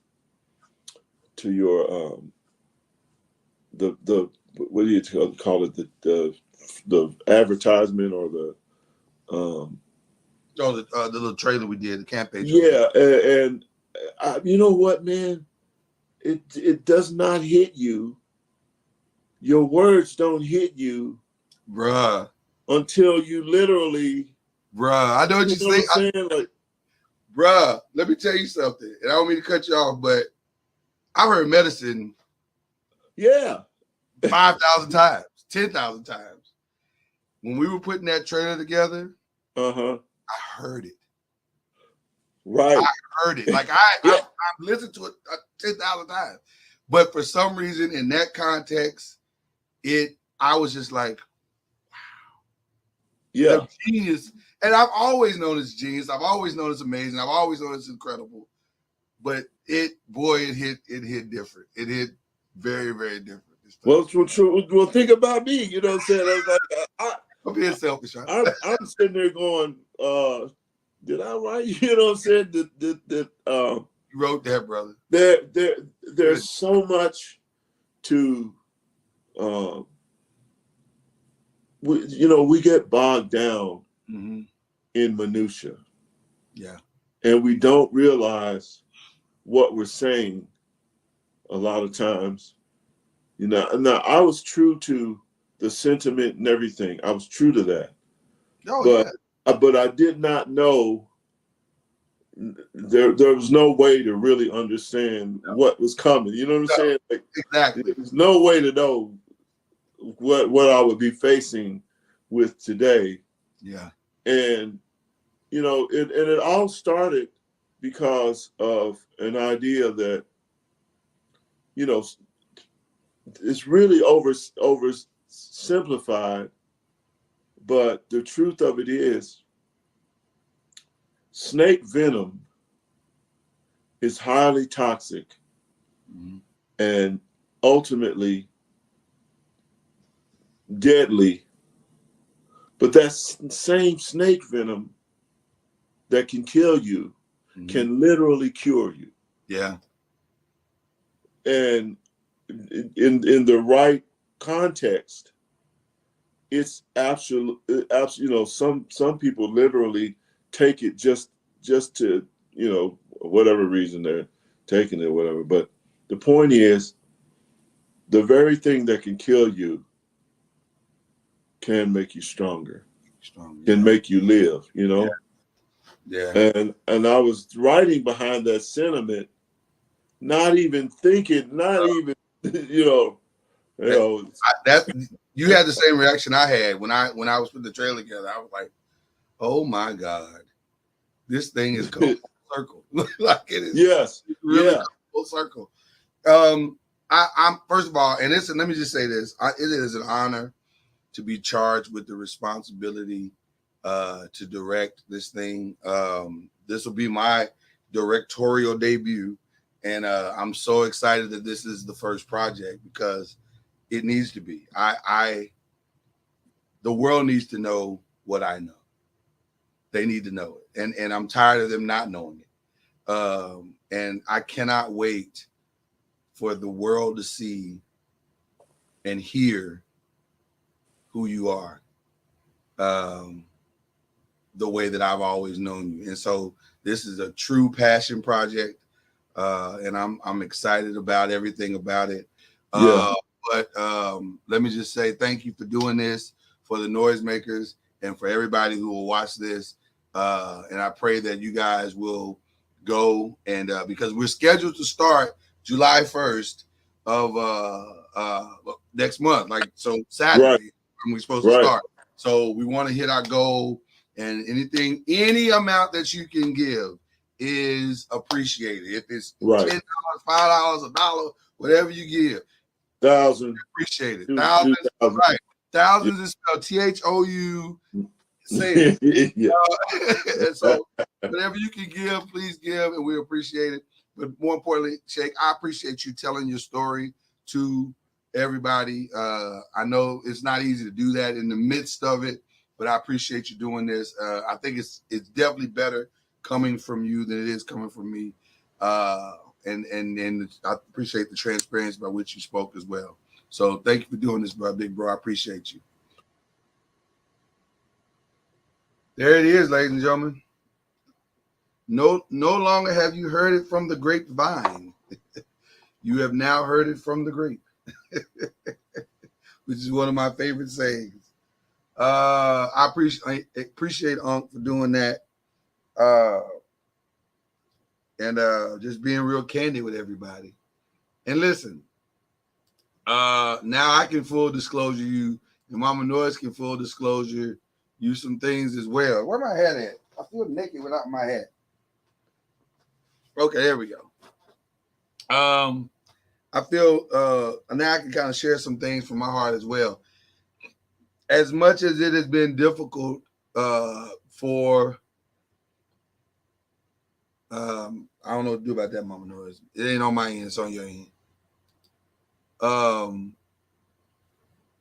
Speaker 5: the what do you call it, the advertisement or the
Speaker 3: the little trailer we did, the campaign
Speaker 5: yeah,
Speaker 3: trailer.
Speaker 5: and you know what, man, it does not hit you. Your words don't hit you,
Speaker 3: Bruh.
Speaker 5: until you literally,
Speaker 3: I know what
Speaker 5: you
Speaker 3: you're
Speaker 5: know what
Speaker 3: saying.
Speaker 5: I'm saying? Like,
Speaker 3: Bruh, let me tell you something. And I don't mean to cut you off, but I've heard Medicine
Speaker 5: yeah,
Speaker 3: 5,000 times, 10,000 times. When we were putting that trailer together, I heard it.
Speaker 5: right.
Speaker 3: I heard it. Like
Speaker 5: Yeah.
Speaker 3: I've listened to it 10,000 times. But for some reason, in that context, I was just like,
Speaker 5: Yeah.
Speaker 3: the genius. And I've always known it's genius. I've always known it's amazing. I've always known it's incredible. But it hit different. It hit very, very different.
Speaker 5: Well, think about me. You know what I'm saying? I was like,
Speaker 3: I'm being selfish.
Speaker 5: I'm sitting there going, did I write? You know what I'm saying? That
Speaker 3: You wrote that, brother.
Speaker 5: There's so much to, we get bogged down in minutia.
Speaker 3: Yeah.
Speaker 5: And we don't realize what we're saying a lot of times. Now I was true to the sentiment and everything. I was true to that. But I did not know, there was no way to really understand what was coming. You know what I'm saying? Like,
Speaker 3: exactly.
Speaker 5: There's no way to know what I would be facing with today.
Speaker 3: Yeah.
Speaker 5: And it all started because of an idea that, it's really oversimplified, but the truth of it is, snake venom is highly toxic and ultimately deadly. But that same snake venom that can kill you can literally cure you. Yeah. And in the right context, it's absolute. Some people literally take it just to, whatever reason they're taking it, whatever. But the point is, the very thing that can kill you can make you stronger, can make you live, Yeah. And I was writing behind that sentiment, not even thinking, you
Speaker 3: had the same reaction I had when I was putting the trailer together. I was like, oh my God, this thing is going full circle. Like it is.
Speaker 5: Yes.
Speaker 3: Really full circle. I'm first of all, and let me just say this. It is an honor to be charged with the responsibility to direct this thing. This will be my directorial debut. And I'm so excited that this is the first project, because it needs to be. The world needs to know what I know. They need to know it. And I'm tired of them not knowing it. And I cannot wait for the world to see and hear who you are, the way that I've always known you. And so this is a true passion project. And I'm excited about everything about it. But let me just say thank you for doing this, for the noisemakers, and for everybody who will watch this. And I pray that you guys will go, and because we're scheduled to start July 1st of next month, like so Saturday, when we're supposed to start. So we want to hit our goal, and any amount that you can give is appreciated. If it's
Speaker 5: Right.
Speaker 3: $10, $5, $1, whatever you give,
Speaker 5: 1,000.
Speaker 3: appreciate it.
Speaker 5: 2,000.
Speaker 3: Right? Thousands is spelled THOU. Say it.
Speaker 5: Yeah.
Speaker 3: And so whatever you can give, please give, and we appreciate it. But more importantly, Sheikh, I appreciate you telling your story to everybody. I know it's not easy to do that in the midst of it, but I appreciate you doing this. I think it's definitely better coming from you than it is coming from me. And I appreciate the transparency by which you spoke as well. So thank you for doing this, big bro. I appreciate you. There it is, ladies and gentlemen. No longer have you heard it from the grapevine. You have now heard it from the grape, which is one of my favorite sayings. I appreciate Unc for doing that, and just being real candid with everybody. And listen, now I can full disclosure you, and Mama Noise can full disclosure you some things as well. Where my hat at? I feel naked without my hat. Okay, there we go. I feel now I can kind of share some things from my heart as well. As much as it has been difficult for I don't know what to do about that, Mama Noise. It ain't on my end, it's on your end.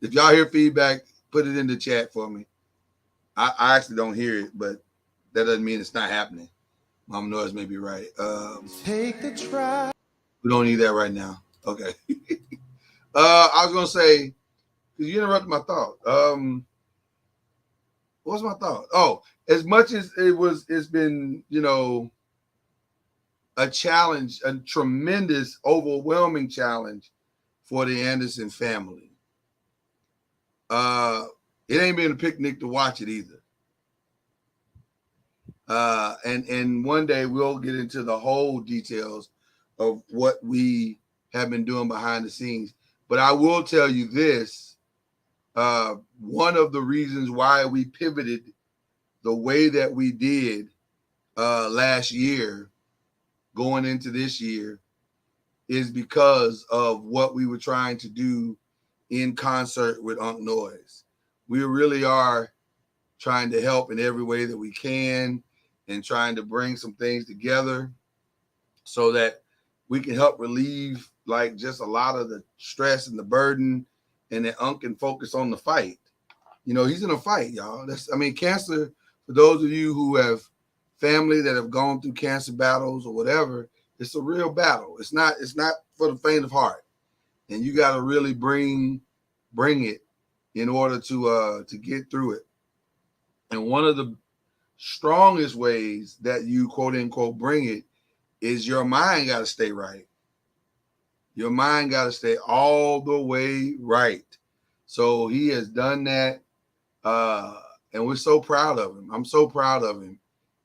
Speaker 3: If y'all hear feedback, put it in the chat for me. I actually don't hear it, but that doesn't mean it's not happening. Mama Noise may be right.
Speaker 2: Take the try.
Speaker 3: We don't need that right now. Okay. I was gonna say, because you interrupted my thought. What's my thought? Oh, as much as it's been, a challenge, a tremendous, overwhelming challenge for the Anderson family. It ain't been a picnic to watch it either. And one day we'll get into the whole details of what we have been doing behind the scenes. But I will tell you this, one of the reasons why we pivoted the way that we did last year going into this year is because of what we were trying to do in concert with Unc Noise. We really are trying to help in every way that we can and trying to bring some things together so that we can help relieve like just a lot of the stress and the burden, and that Unc can focus on the fight. He's in a fight, y'all. Cancer, for those of you who have family that have gone through cancer battles or whatever, it's a real battle. It's not for the faint of heart. And you got to really bring it in order to get through it. And one of the strongest ways that you quote unquote bring it is your mind got to stay right. Your mind got to stay all the way right. So he has done that. And we're so proud of him. I'm so proud of him.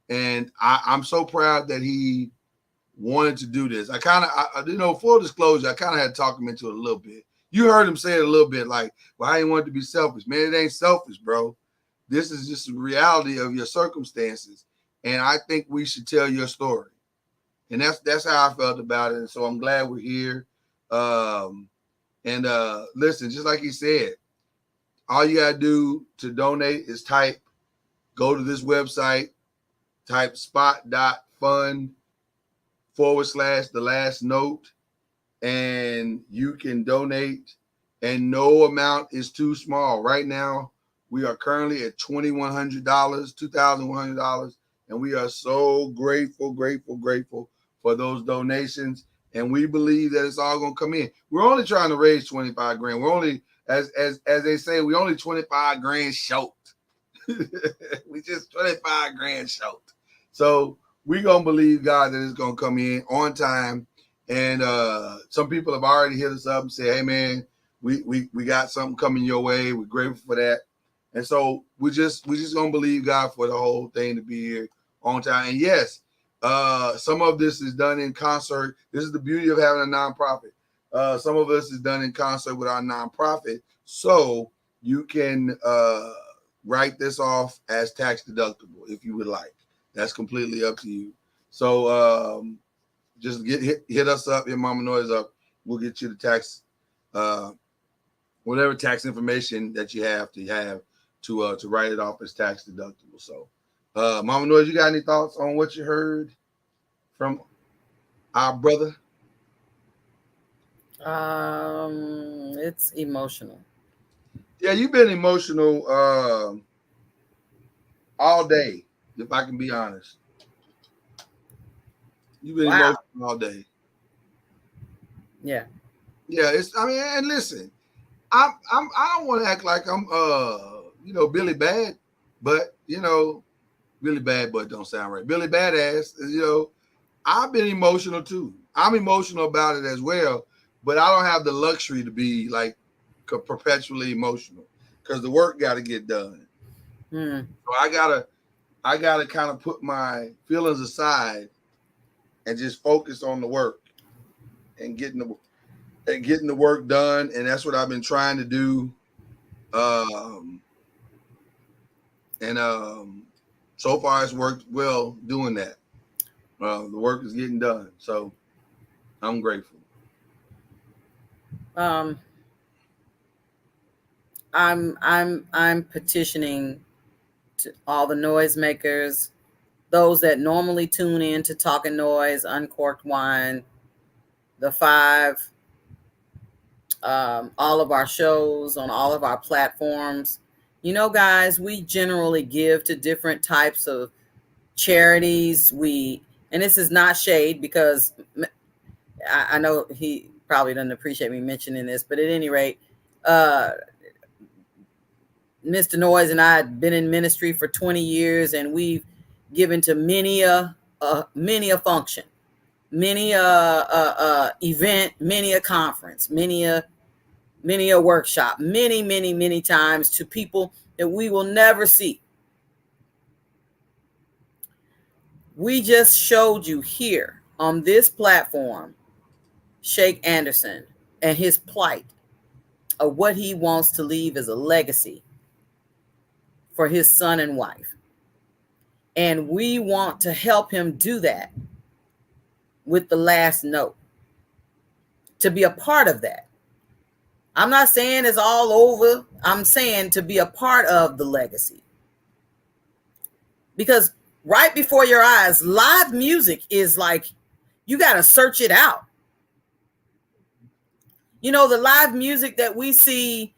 Speaker 3: And I'm so proud that he wanted to do this. Full disclosure, I kind of had to talk him into it a little bit. You heard him say it a little bit like, well, I didn't want it to be selfish. Man, it ain't selfish, bro. This is just the reality of your circumstances. And I think we should tell your story. And that's how I felt about it. And so I'm glad we're here. Listen, just like he said, all you got to do to donate is go to this website, type spot.fund/the-last-note, and you can donate, and no amount is too small. Right now, we are currently at $2,100, $2,100, and we are so grateful for those donations. And we believe that it's all going to come in. We're only trying to raise 25 grand. We're only, as they say, we only 25 grand short. We just 25 grand short. So we're going to believe God that it's going to come in on time. And some people have already hit us up and said, hey, man, we got something coming your way. We're grateful for that. And so we're just going to believe God for the whole thing to be here on time. And yes, some of this is done in concert. This is the beauty of having a nonprofit. Some of us is done in concert with our nonprofit. So you can write this off as tax deductible if you would like. That's completely up to you. So just hit us up, hit Mama Noise up. We'll get you the tax, whatever tax information that you have to write it off as tax deductible. So, Mama Noise, you got any thoughts on what you heard from our brother?
Speaker 4: It's emotional.
Speaker 3: Yeah, you've been emotional all day, if I can be honest. You've been
Speaker 4: Wow.
Speaker 3: emotional all day.
Speaker 4: Yeah.
Speaker 3: Yeah, and listen, I don't want to act like I'm Billy Bad, but Billy Bad but don't sound right. Billy Badass, I've been emotional too. I'm emotional about it as well, but I don't have the luxury to be like perpetually emotional because the work got to get done. So I gotta kind of put my feelings aside and just focus on the work and getting the work done. And that's what I've been trying to do. So far it's worked well doing that. The work is getting done, so I'm grateful.
Speaker 4: I'm petitioning to all the noisemakers, those that normally tune in to Talking Noise, Uncorked Wine, the Five, all of our shows on all of our platforms. Guys, we generally give to different types of charities. And this is not shade because I know he probably doesn't appreciate me mentioning this, but at any rate, Mr. Noise and I had been in ministry for 20 years, and we've given to many a function, many a event, many a conference, many a workshop, many times to people that we will never see. We just showed you here on this platform, Sheikh Anderson and his plight of what he wants to leave as a legacy for his son and wife. And we want to help him do that with the last note, to be a part of that. I'm not saying it's all over. I'm saying to be a part of the legacy. Because right before your eyes, live music is like, you got to search it out. The live music that we see,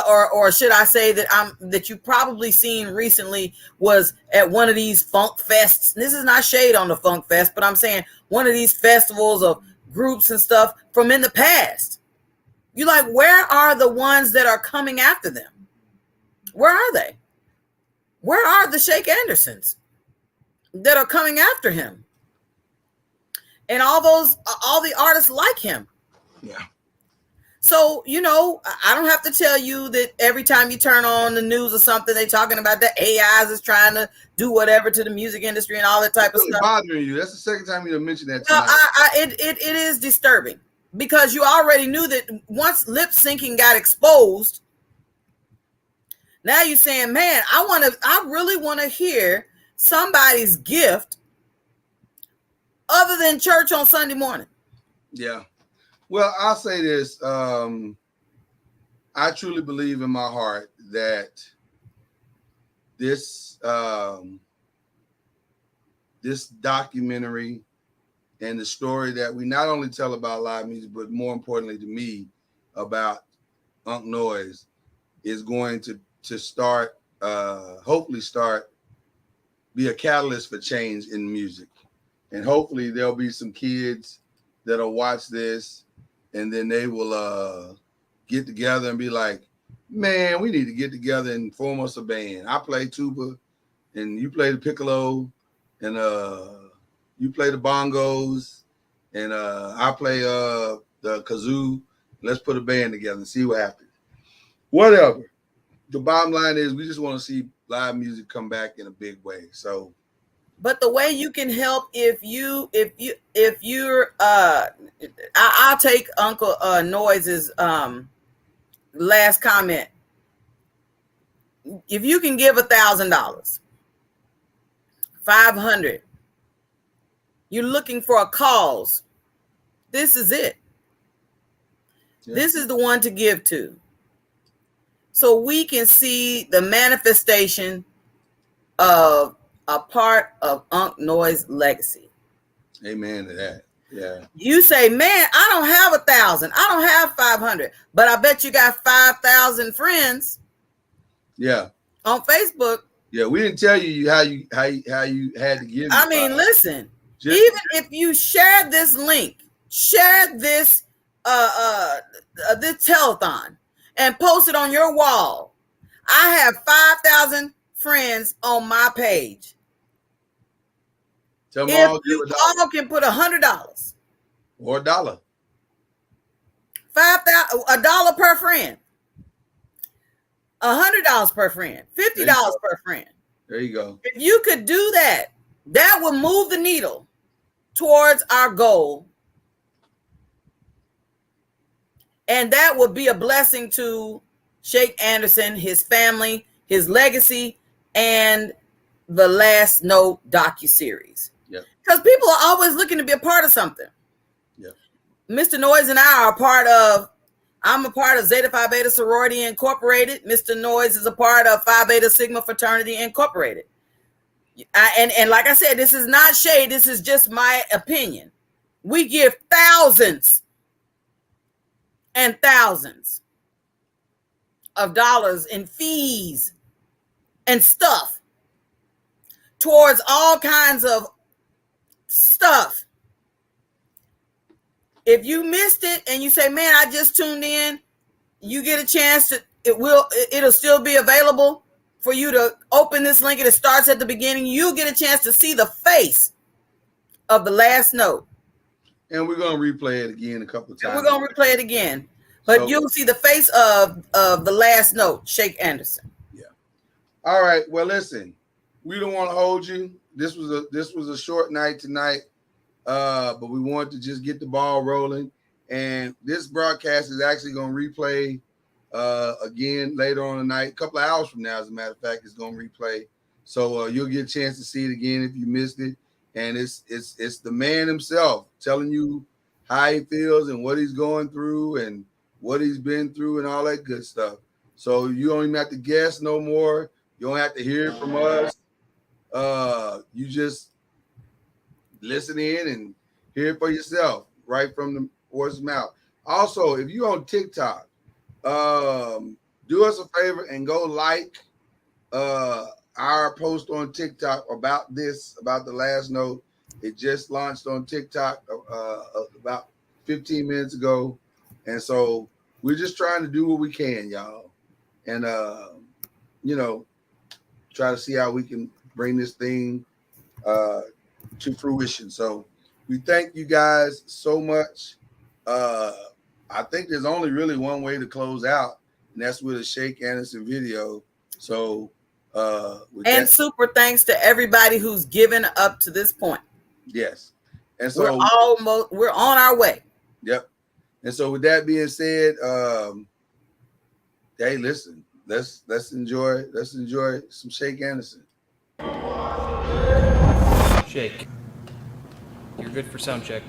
Speaker 4: or should I say that you probably seen recently, was at one of these funk fests. This is not shade on the funk fest, but I'm saying one of these festivals of groups and stuff from in the past. You're like, where are the ones that are coming after them? Where are they? Where are the Sheikh Andersons that are coming after him? And all the artists like him.
Speaker 3: Yeah.
Speaker 4: So, I don't have to tell you that every time you turn on the news or something, they're talking about the AIs is trying to do whatever to the music industry and all that type of stuff.
Speaker 3: Bothering you? That's the second time you mentioned that
Speaker 4: tonight.
Speaker 3: No,
Speaker 4: it is disturbing because you already knew that once lip syncing got exposed. Now you're saying, man, I really want to hear somebody's gift other than church on Sunday morning.
Speaker 3: Yeah. Well, I'll say this. I truly believe in my heart that this documentary and the story that we not only tell about live music, but more importantly to me about Unc Noise is going to start, hopefully be a catalyst for change in music. And hopefully there'll be some kids that'll watch this and then they will get together and be like, man, we need to get together and form us a band. I play tuba and you play the piccolo and you play the bongos and I play the kazoo. Let's put a band together and see what happens. Whatever. The bottom line is we just want to see live music come back in a big way. So,
Speaker 4: but the way you can help if you're I'll take Uncle Noise's last comment. if you can give $1,000, 500, you're looking for a cause, this is it. Yeah. This is the one to give to. So we can see the manifestation of a part of Unc Noy's legacy.
Speaker 3: Amen to that. Yeah.
Speaker 4: You say, man, I don't have 1,000. I don't have 500, but I bet you got 5,000 friends.
Speaker 3: Yeah.
Speaker 4: On Facebook.
Speaker 3: Yeah, we didn't tell you how you had to give.
Speaker 4: I mean, listen. Even if you share this link, share this this telethon, and post it on your wall. I have 5,000 friends on my page.
Speaker 3: Tell them
Speaker 4: if
Speaker 3: all
Speaker 4: you all can put $100
Speaker 3: or $1,
Speaker 4: $1 per friend, $100 per friend, $50 per friend.
Speaker 3: There you go.
Speaker 4: If you could do that, that would move the needle towards our goal. And that would be a blessing to Sheikh Anderson, his family, his legacy, and the Last Note docuseries.
Speaker 3: Yeah.
Speaker 4: Because people are always looking to be a part of something.
Speaker 3: Yeah.
Speaker 4: Mr. Noyes and I are I'm a part of Zeta Phi Beta Sorority Incorporated. Mr. Noyes is a part of Phi Beta Sigma Fraternity Incorporated. And like I said, this is not shade. This is just my opinion. We give thousands and thousands of dollars in fees and stuff towards all kinds of stuff. If you missed it and you say, man, I just tuned in, you get a chance to, it'll still be available for you to open this link, and it starts at the beginning. You get a chance to see the face of the Last Note.
Speaker 3: And we're going to replay it again a couple of times.
Speaker 4: And we're going to replay it again. But you'll see the face of the Last Note, Sheikh Anderson.
Speaker 3: Yeah. All right. Well, listen, we don't want to hold you. This was a short night tonight, but we wanted to just get the ball rolling. And this broadcast is actually going to replay again later on tonight. A couple of hours from now, as a matter of fact, it's going to replay. So you'll get a chance to see it again if you missed it. And it's the man himself telling you how he feels and what he's going through and what he's been through and all that good stuff. So you don't even have to guess no more. You don't have to hear it from us. You just listen in and hear it for yourself, right from the horse's mouth. Also, if you're on TikTok, do us a favor and go like our post on TikTok about the Last Note. It just launched on TikTok about 15 minutes ago. And so we're just trying to do what we can, y'all. And, try to see how we can bring this thing to fruition. So we thank you guys so much. I think there's only really one way to close out, and that's with a Sheikh Anderson video. So,
Speaker 4: super thanks to everybody who's given up to this point.
Speaker 3: Yes. And so
Speaker 4: we're on our way.
Speaker 3: Yep. And so with that being said, hey, listen, let's enjoy some Sheikh Anderson.
Speaker 6: Sheikh, you're good for sound check.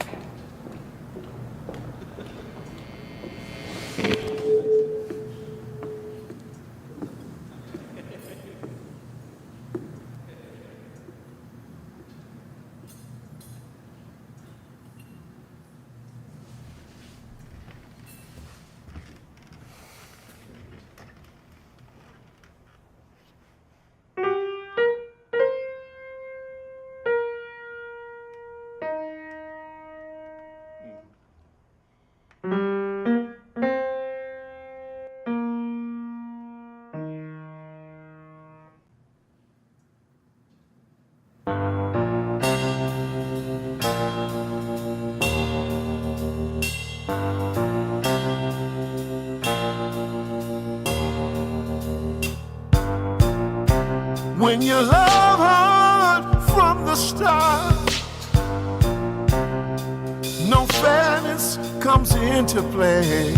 Speaker 1: When you love hard from the start, no fairness comes into play.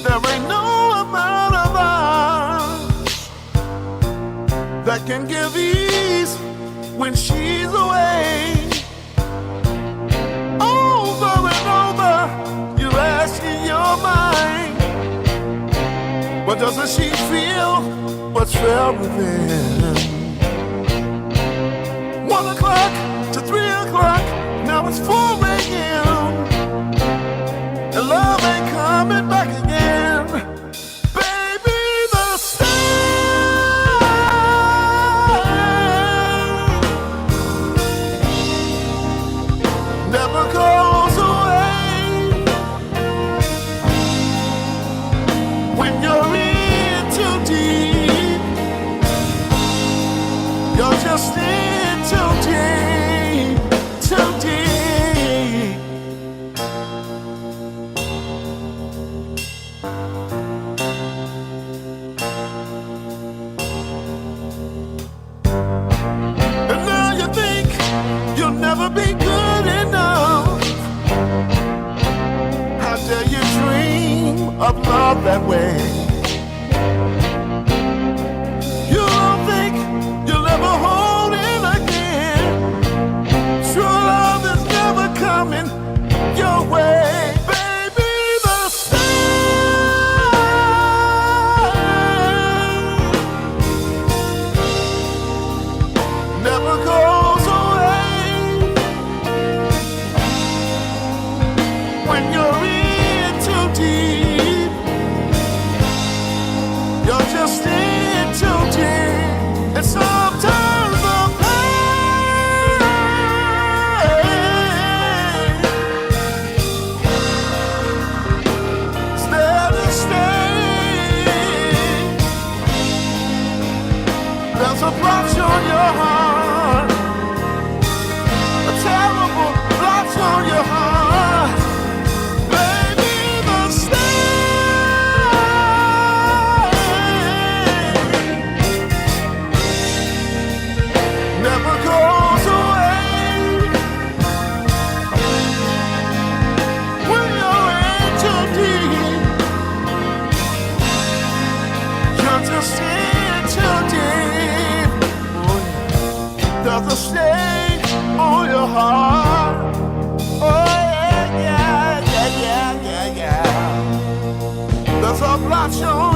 Speaker 1: There ain't no amount of that can give ease when she's away. Over and over, you ask in your mind, but doesn't she feel what's felt within? 1 o'clock to 3 o'clock, now it's 4 a.m. and love ain't coming back again. Baby, the sun never goes away. When you're in too deep, you're just in too deep, too deep. And now you think you'll never be good enough. How dare you dream of love that way? You don't think you'll ever hold it again. True love is never coming your way. Baby, the sun never goes away. When you're in too deep, you're just in too deep. And sometimes the pain is there to stay. There's a blotch on your heart, a terrible blotch on your heart. Baby, the stain never goes away. When you're in too deep, you're just in too deep. There's a stain on your heart. Oh yeah, yeah, yeah, yeah, yeah, yeah. There's a blotch on